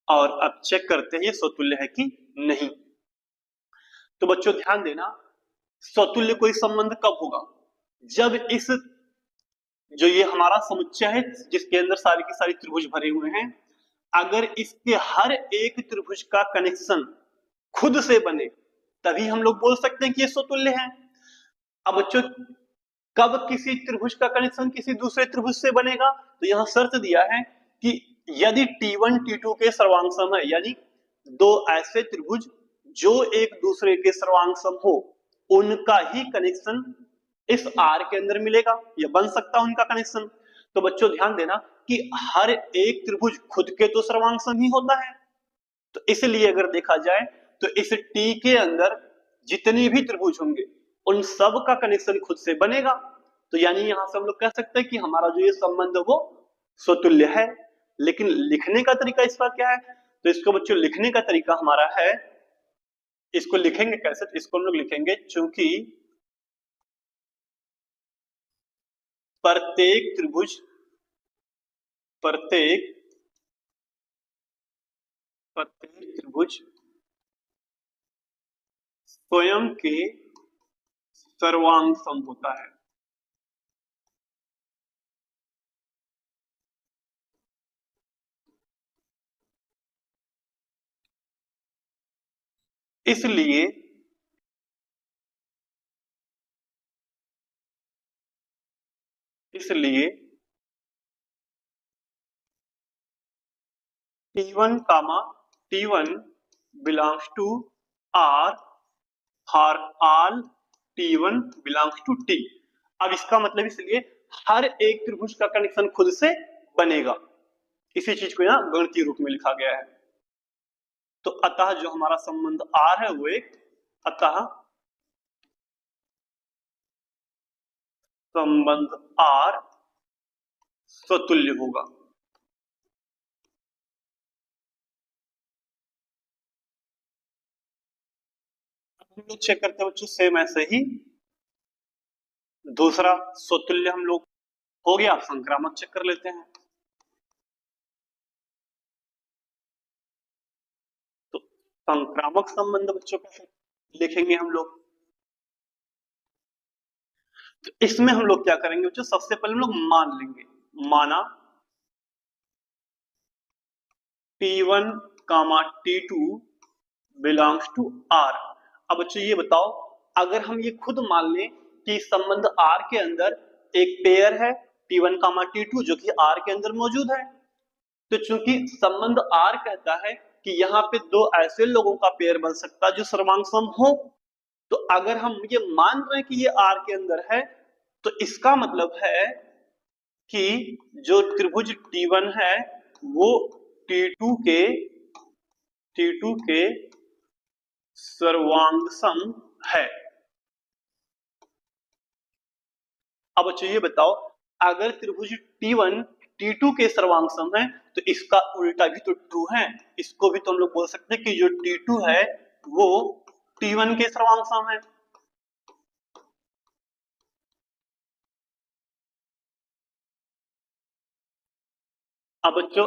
और अब चेक करते हैं ये स्वतुल्य है कि नहीं। तो बच्चों ध्यान देना, स्वतुल्य कोई संबंध कब होगा, जब इस जो ये हमारा समुच्चय है जिसके अंदर सारी की सारी त्रिभुज भरे हुए हैं, अगर इसके हर एक त्रिभुज का कनेक्शन खुद से बने तभी हम लोग बोल सकते हैं कि ये स्वतुल्य है। अब बच्चों कब किसी त्रिभुज का कनेक्शन किसी दूसरे त्रिभुज से बनेगा, तो यहां शर्त दिया है कि यदि T1 T2 के सर्वांग सम है, यानी दो ऐसे त्रिभुज जो एक दूसरे के सर्वांग सम हो, उनका ही कनेक्शन इस R के अंदर मिलेगा या बन सकता है उनका कनेक्शन। तो बच्चों ध्यान देना कि हर एक त्रिभुज खुद के तो सर्वांग सम ही होता है, तो इसलिए अगर देखा जाए तो इस T के अंदर जितने भी त्रिभुज होंगे उन सब का कनेक्शन खुद से बनेगा। तो यानी यहां से हम लोग कह सकते हैं कि हमारा जो ये संबंध वो स्वतुल्य है। लेकिन लिखने का तरीका इसका क्या है, तो इसको बच्चों लिखने का तरीका हमारा है, इसको लिखेंगे कैसे, तो इसको हम लोग लिखेंगे चूंकि प्रत्येक त्रिभुज प्रत्येक प्रत्येक त्रिभुज स्वयं के सर्वांग सम होता है। इसलिए इसलिए T1 comma T1 belongs to R for all T1 belongs to T। अब इसका मतलब इसलिए हर एक त्रिभुज का कनेक्शन खुद से बनेगा, इसी चीज को यहाँ गणितीय रूप में लिखा गया है। तो अतः जो हमारा संबंध R है वो एक अतः संबंध R स्वतुल्य होगा। हम लोग चेक करते हैं बच्चों सेम ऐसे ही दूसरा स्वतुल्य हम लोग हो गया, संक्रामक चेक कर लेते हैं। तो संक्रामक संबंध बच्चों कैसे लिखेंगे हम लोग, तो इसमें हम लोग क्या करेंगे बच्चों, सबसे पहले हम लोग मान लेंगे, माना T1 comma T2 belongs to R। अब बच्चों ये बताओ, अगर हम ये खुद मान लें कि संबंध R के अंदर एक पेयर है T1 कामा T2 जो कि R के अंदर मौजूद है, तो चूंकि संबंध R कहता है कि यहाँ पे दो ऐसे लोगों का पेयर बन सकता है जो सर्वांग सम हो, तो अगर हम ये मान रहे हैं कि ये R के अंदर है, तो इसका मतलब है कि जो त्रिभुज T1 है वो T2 के सर्वांग सम है। अब बच्चों ये बताओ, अगर त्रिभुज T1 T2 के सर्वांग सम है तो इसका उल्टा भी तो ट्रू है, इसको भी तो हम लोग बोल सकते हैं कि जो T2 है वो T1 के सर्वांग सम है। अब बच्चों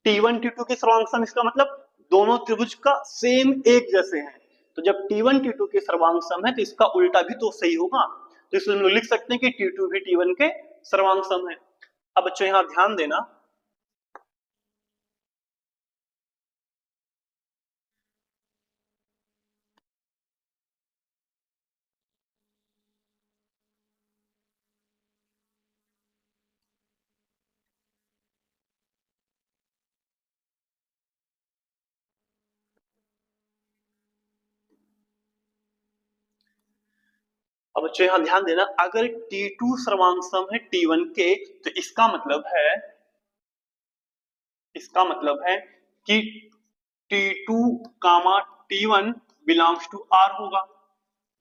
T1 T2 के सर्वांग सम इसका मतलब दोनों त्रिभुज का सेम एक जैसे हैं, तो जब T1 T2 के सर्वांग सम है तो इसका उल्टा भी तो सही होगा, तो इसलिए हम लोग लिख सकते हैं कि T2 भी T1 के सर्वांग सम है। अब बच्चों यहां ध्यान देना, अब बच्चों यहां ध्यान देना, अगर T2 सर्वांग सम है T1 के, तो इसका मतलब है कि T2 comma T1 belongs to R होगा।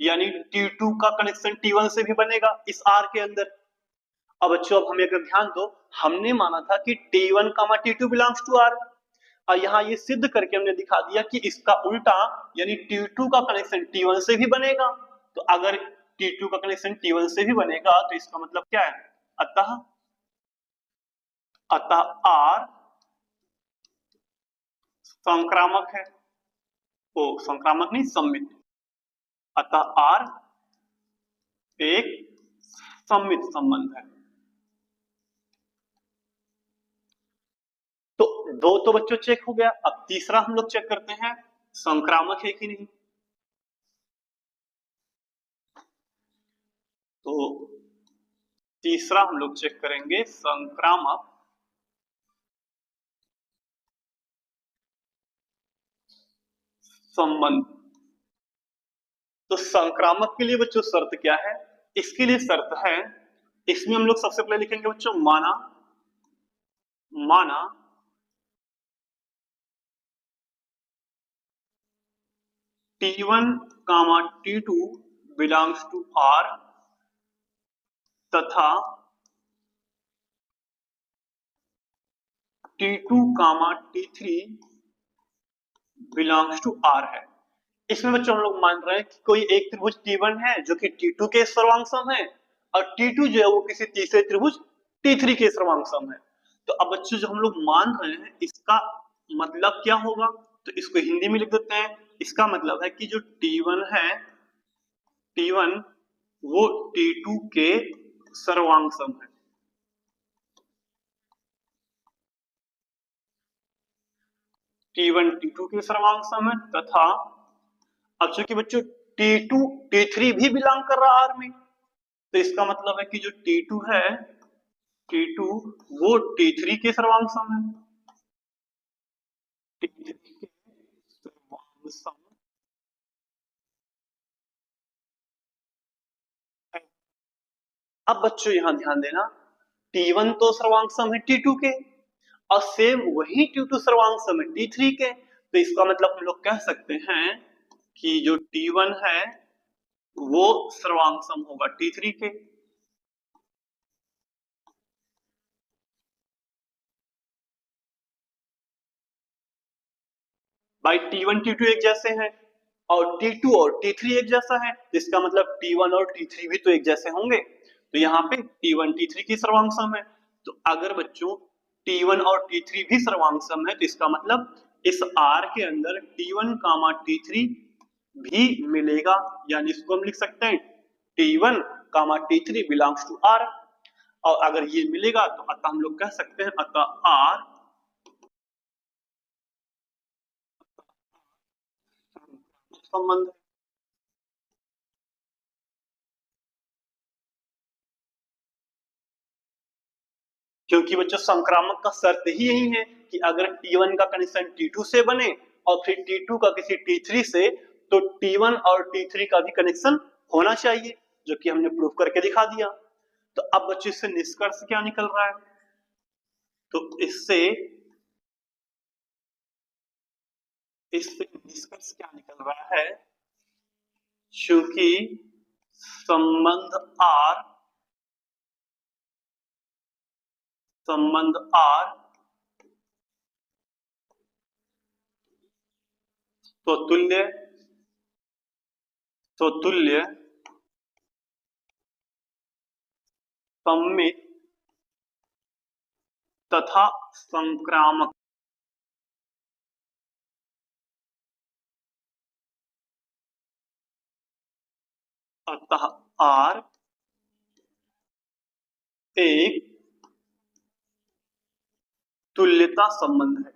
यानी T2 का कनेक्शन T1 से भी बनेगा इस R के अंदर। अब बच्चों अब हमें अगर ध्यान दो, हमने माना था कि T1 T2 belongs to R, और यहाँ ये सिद्ध करके हमने दिखा दिया कि इसका उल्टा यानी T2 का कनेक्शन T1 से भी बनेगा। तो अगर T2 का कनेक्शन T1 से भी बनेगा तो इसका मतलब क्या है, अतः R संक्रामक है, ओ संक्रामक नहीं सममित, अतः R एक सममित संबंध है। तो दो तो बच्चों चेक हो गया, अब तीसरा हम लोग चेक करते हैं संक्रामक है कि नहीं। तो तीसरा हम लोग चेक करेंगे संक्रामक संबंध। तो संक्रामक के लिए बच्चों शर्त क्या है, इसके लिए शर्त है, इसमें हम लोग सबसे पहले लिखेंगे बच्चों माना T1 T2 belongs to R तथा T2 T3 belongs to R है। इसमें बच्चों हम लोग मान रहे हैं कि कोई एक त्रिभुज T1 है जो कि T2 के सर्वांग है, और T2 जो है वो किसी तीसरे त्रिभुज T3 के सर्वांग है। तो अब बच्चों जो हम लोग मान रहे हैं इसका मतलब क्या होगा, तो इसको हिंदी में लिख देते हैं। इसका मतलब है कि जो T1 है, T1 वो T2 के सर्वांग है। T1 T2 के सर्वांग है तथा अब चूंकि बच्चों T2 T3 भी बिलोंग कर रहा है R में, तो इसका मतलब है कि जो T2 है, T2 वो T3 के सर्वांग है। T3 के सर्वांग है। अब बच्चों यहां ध्यान देना, T1 तो सर्वांग है T2 के, और सेम वही T2 सर्वांग है T3 के। तो इसका मतलब हम लोग कह सकते हैं कि जो T1 है वो सर्वांग होगा T3 के। भाई T1 T2 एक जैसे हैं, और T2 और T3 एक जैसा है, जिसका मतलब T1 और T3 भी तो एक जैसे होंगे। तो यहाँ पे T1 T3 की सर्वांग सम है। तो अगर बच्चों T1 और T3 भी सर्वांग सम है, तो इसका मतलब इस R के अंदर T1 T3 भी मिलेगा, यानी इसको हम लिख सकते हैं T1 T3 belongs to R। और अगर ये मिलेगा तो अतः हम लोग कह सकते हैं अतः R संबंध। क्योंकि बच्चों संक्रामक का शर्त ही यही है कि अगर T1 का कनेक्शन T2 से बने और फिर T2 का किसी T3 से, तो T1 और T3 का भी कनेक्शन होना चाहिए, जो कि हमने प्रूफ करके दिखा दिया। तो अब बच्चों इससे निष्कर्ष क्या निकल रहा है, तो इससे निष्कर्ष क्या निकल रहा है, चूंकि संबंध R तो तुल्य सममित तथा संक्रामक, अतः R एक तुल्यता संबंध है।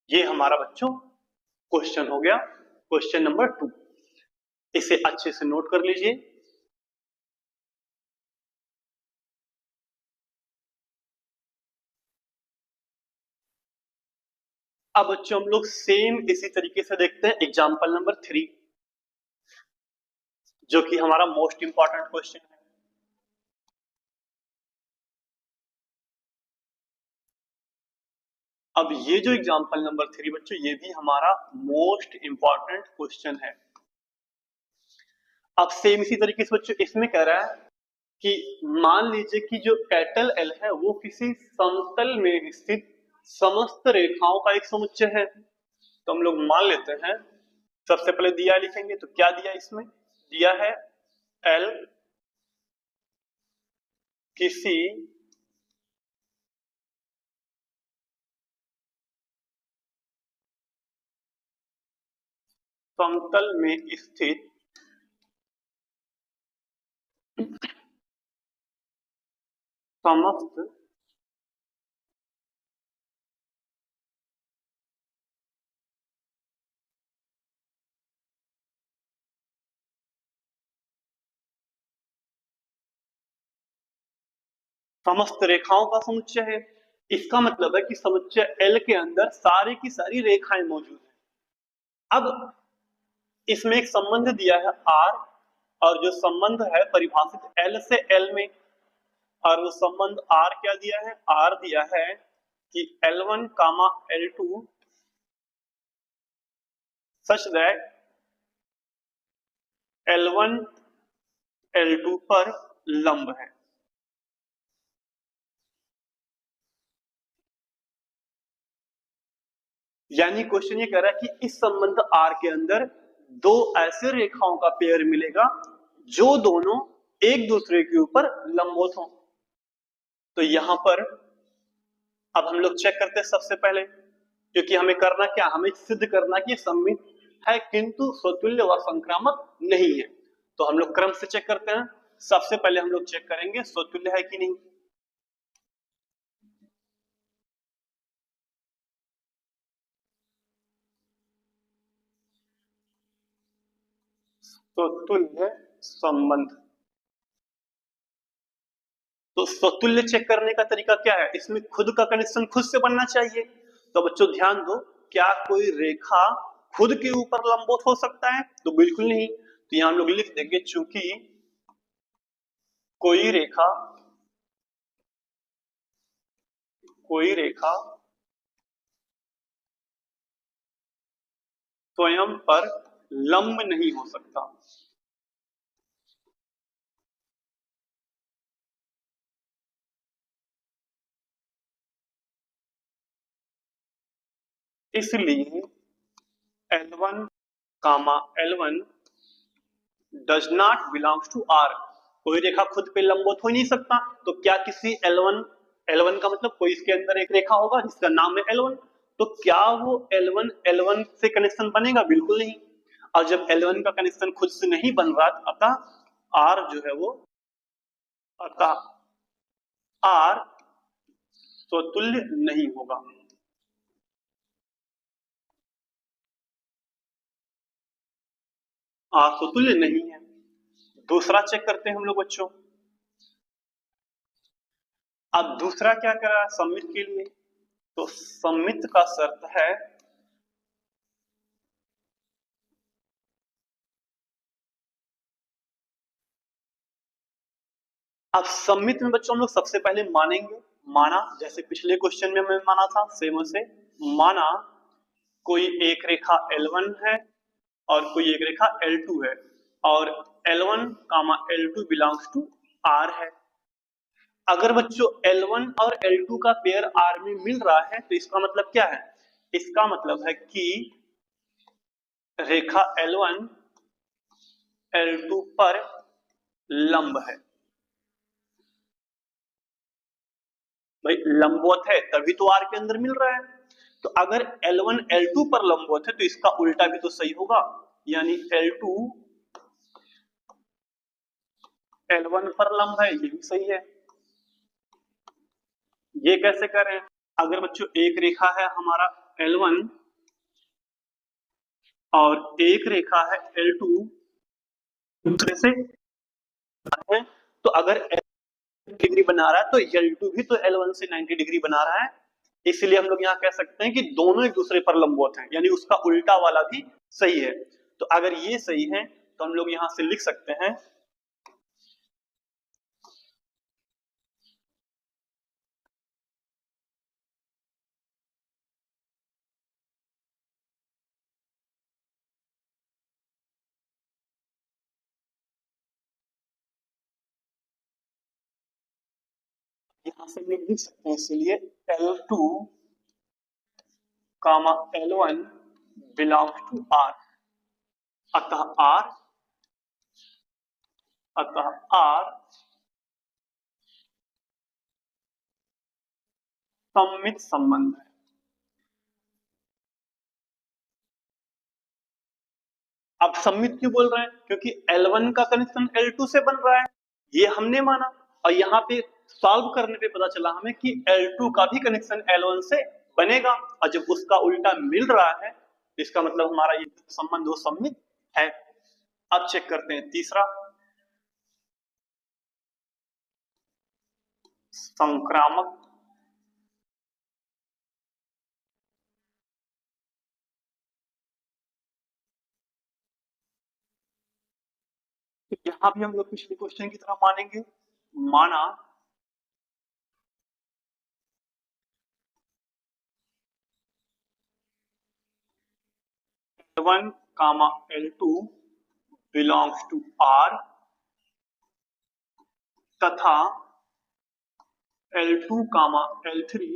ये हमारा बच्चों क्वेश्चन हो गया, क्वेश्चन नंबर 2। इसे अच्छे से नोट कर लीजिए। अब बच्चों हम लोग सेम इसी तरीके से देखते हैं एग्जांपल नंबर 3, जो कि हमारा मोस्ट इंपॉर्टेंट क्वेश्चन है। अब ये जो एग्जांपल नंबर 3 बच्चों, ये भी हमारा मोस्ट इंपॉर्टेंट क्वेश्चन है। अब सेम इसी तरीके से बच्चों इसमें कह रहा है कि मान लीजिए कि जो कैपिटल एल है वो किसी समतल में स्थित समस्त रेखाओं का एक समुच्चय है। तो हम लोग मान लेते हैं, सबसे पहले दिया लिखेंगे, तो क्या दिया इसमें, दिया है एल किसी समतल में स्थित समस्त समस्त रेखाओं का समुच्चय है। इसका मतलब है कि समुच्चय एल के अंदर सारी की सारी रेखाएं मौजूद हैं। अब इसमें एक संबंध दिया है आर, और जो संबंध है परिभाषित एल से एल में, और वो संबंध आर क्या दिया है, आर दिया है कि L1 comma L2 such that L1 L2 पर लंब है। यानी क्वेश्चन ये कह रहा है कि इस संबंध आर के अंदर दो ऐसे रेखाओं का पेयर मिलेगा जो दोनों एक दूसरे के ऊपर लंबवत हों। तो यहां पर अब हम लोग चेक करते हैं सबसे पहले, क्योंकि हमें करना क्या, हमें सिद्ध करना कि सममित है किंतु स्वतुल्य व संक्रामक नहीं है। तो हम लोग क्रम से चेक करते हैं। सबसे पहले हम लोग चेक करेंगे स्वतुल्य है कि नहीं। स्वतुल्य संबंध, तो स्वतुल्य चेक करने का तरीका क्या है, इसमें खुद का कनेक्शन खुद से बनना चाहिए। तो बच्चों ध्यान दो, क्या कोई रेखा खुद के ऊपर लंबवत हो सकता है, तो बिल्कुल नहीं। तो यहां हम लोग लिख देंगे चूंकि कोई रेखा कोई रेखा स्वयं पर लंब नहीं हो सकता, इसलिए L1 comma L1 does not belongs to R. कोई रेखा खुद पे लंबवत हो ही नहीं सकता। तो क्या किसी L1, L1 का मतलब कोई इसके अंदर एक रेखा होगा जिसका नाम है L1, तो क्या वो L1 L1 से कनेक्शन बनेगा, बिल्कुल नहीं। और जब L1 का कनेक्शन खुद से नहीं बन रहा, अतः R जो है वो, अतः R स्वतुल्य नहीं होगा। R स्वतुल्य नहीं है। दूसरा चेक करते हैं हम लोग बच्चों। अब दूसरा क्या करा सममित के लिए, तो सममित का शर्त है अब सममित में बच्चों हम लोग सबसे पहले मानेंगे, माना जैसे पिछले क्वेश्चन में हमने माना था सेम से, माना कोई एक रेखा L1 है और कोई एक रेखा L2 है, और L1 comma L2 belongs to R है। अगर बच्चों L1 और L2 का पेयर R में मिल रहा है, तो इसका मतलब क्या है, इसका मतलब है कि रेखा L1 L2 पर लंब है। भाई लंबवत है तभी तो R के अंदर मिल रहा है। तो अगर L1 L2 पर लंबवत है तो इसका उल्टा भी तो सही होगा, यानी L2 L1 पर लंब है, ये भी सही है। ये कैसे करें, अगर बच्चों एक रेखा है हमारा L1 और एक रेखा है L2 दूसरे से है, तो अगर डिग्री बना रहा है तो L2 भी तो L1 से 90 डिग्री बना रहा है। इसलिए हम लोग यहाँ कह सकते हैं कि दोनों एक दूसरे पर लंबवत हैं, यानी उसका उल्टा वाला भी सही है। तो अगर ये सही है तो हम लोग यहां से लिख सकते हैं यहां से हम लोग लिख सकते हैं इसलिए L2 comma L1 belongs to R। अतः R सममित संबंध है। अब सममित क्यों बोल रहे हैं? क्योंकि L1 का कनेक्शन L2 से बन रहा है, ये हमने माना, और यहाँ पे सॉल्व करने पे पता चला हमें कि L2 का भी कनेक्शन L1 से बनेगा, और जब उसका उल्टा मिल रहा है इसका मतलब हमारा ये संबंध वो सममित है। अब चेक करते हैं तीसरा, संक्रामक। तो यहां भी हम लोग पिछले क्वेश्चन की तरह मानेंगे, माना L1 comma L2 belongs to R तथा L2 comma L3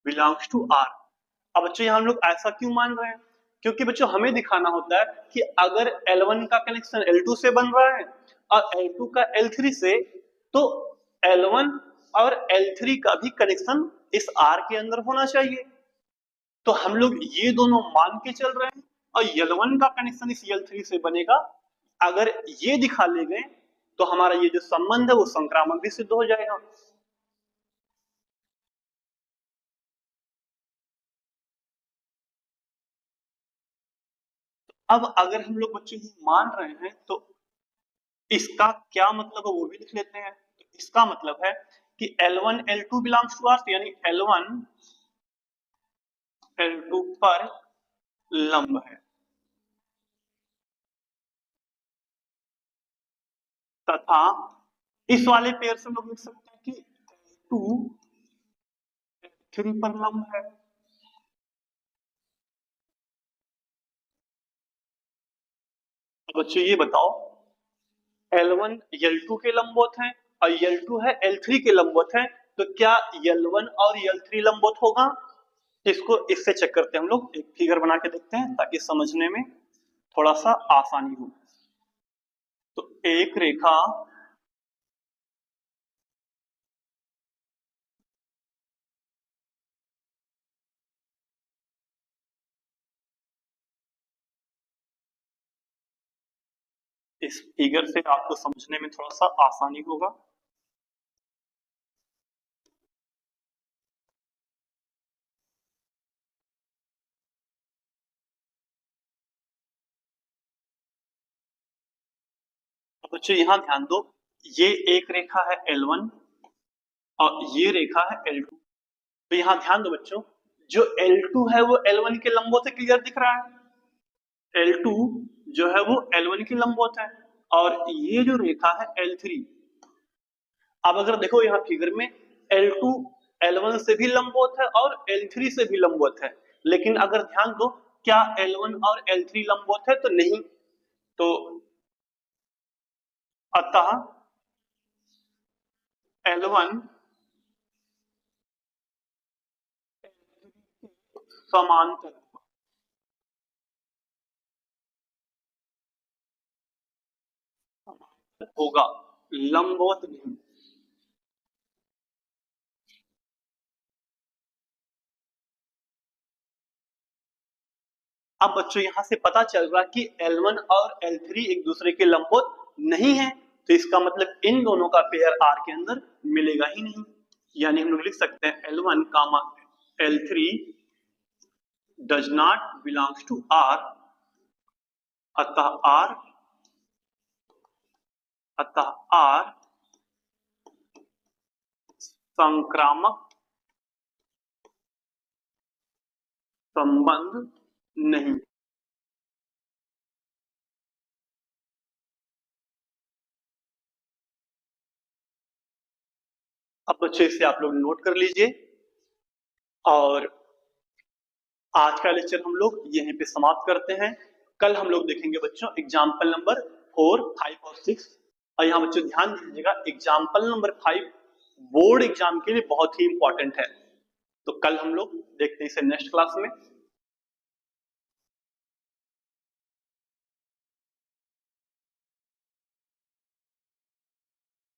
belongs to R। अब बच्चों यहाँ हम लोग ऐसा क्यों मान रहे हैं? क्योंकि बच्चों हमें दिखाना होता है कि अगर L1 का कनेक्शन L2 से बन रहा है और L2 का L3 से, तो L1 और L3 का भी कनेक्शन इस R के अंदर होना चाहिए। तो हम लोग ये दोनों मान के चल रहे हैं और L1 का कनेक्शन इस L3 से बनेगा। अगर ये दिखा ले गए तो हमारा ये जो संबंध है वो संक्रामक भी सिद्ध हो जाएगा। अब अगर हम लोग बच्चों ये मान रहे हैं तो इसका क्या मतलब है वो भी लिख लेते हैं। तो इसका मतलब है कि L1 L2 belongs to R, यानी L1 L2 पर लंब है तथा इस वाले पेयर से हम लोग लिख सकते हैं कि L2 L3 पर लंब है। तो बच्चों ये बताओ, L1 L2 के लंबवत है और L2 है L3 के लंबवत है, तो क्या L1 और L3 लंबवत होगा? इसको इससे चेक करते हैं, हम लोग एक फिगर बना के देखते हैं ताकि समझने में थोड़ा सा आसानी हो। तो एक रेखा इस फिगर से आपको समझने में थोड़ा सा आसानी होगा। अब बच्चों यहां ध्यान दो, ये एक रेखा है L1 और ये रेखा है L2। तो यहां ध्यान दो बच्चों, जो L2 है वो L1 के लंबवत से क्लियर दिख रहा है। L2 जो है वो L1 के लंबवत है और ये जो रेखा है L3। अब अगर देखो यहाँ फिगर में L2 L1 से भी लंबवत है और L3 से भी लंबवत है, लेकिन अगर ध्यान दो क्या L1 और L3 लंबवत है? तो नहीं। तो अतः L1 समांतर होगा, लंबवत नहीं। अब बच्चों यहां से पता चल रहा कि L1 और L3 एक दूसरे के लंबवत नहीं है, तो इसका मतलब इन दोनों का पेयर R के अंदर मिलेगा ही नहीं। यानी हम लोग लिख सकते हैं L1 comma L3 does not belongs to R, अतः R संक्रामक संबंध नहीं। अब बच्चों इसे आप लोग नोट कर लीजिए और आज का लेक्चर हम लोग यहीं पे समाप्त करते हैं। कल हम लोग देखेंगे बच्चों एग्जाम्पल नंबर 4, 5 और 6। और यहाँ बच्चों ध्यान दीजिएगा, एग्जाम्पल नंबर 5 बोर्ड एग्जाम के लिए बहुत ही इंपॉर्टेंट है। तो कल हम लोग देखते हैं इसे नेक्स्ट क्लास में।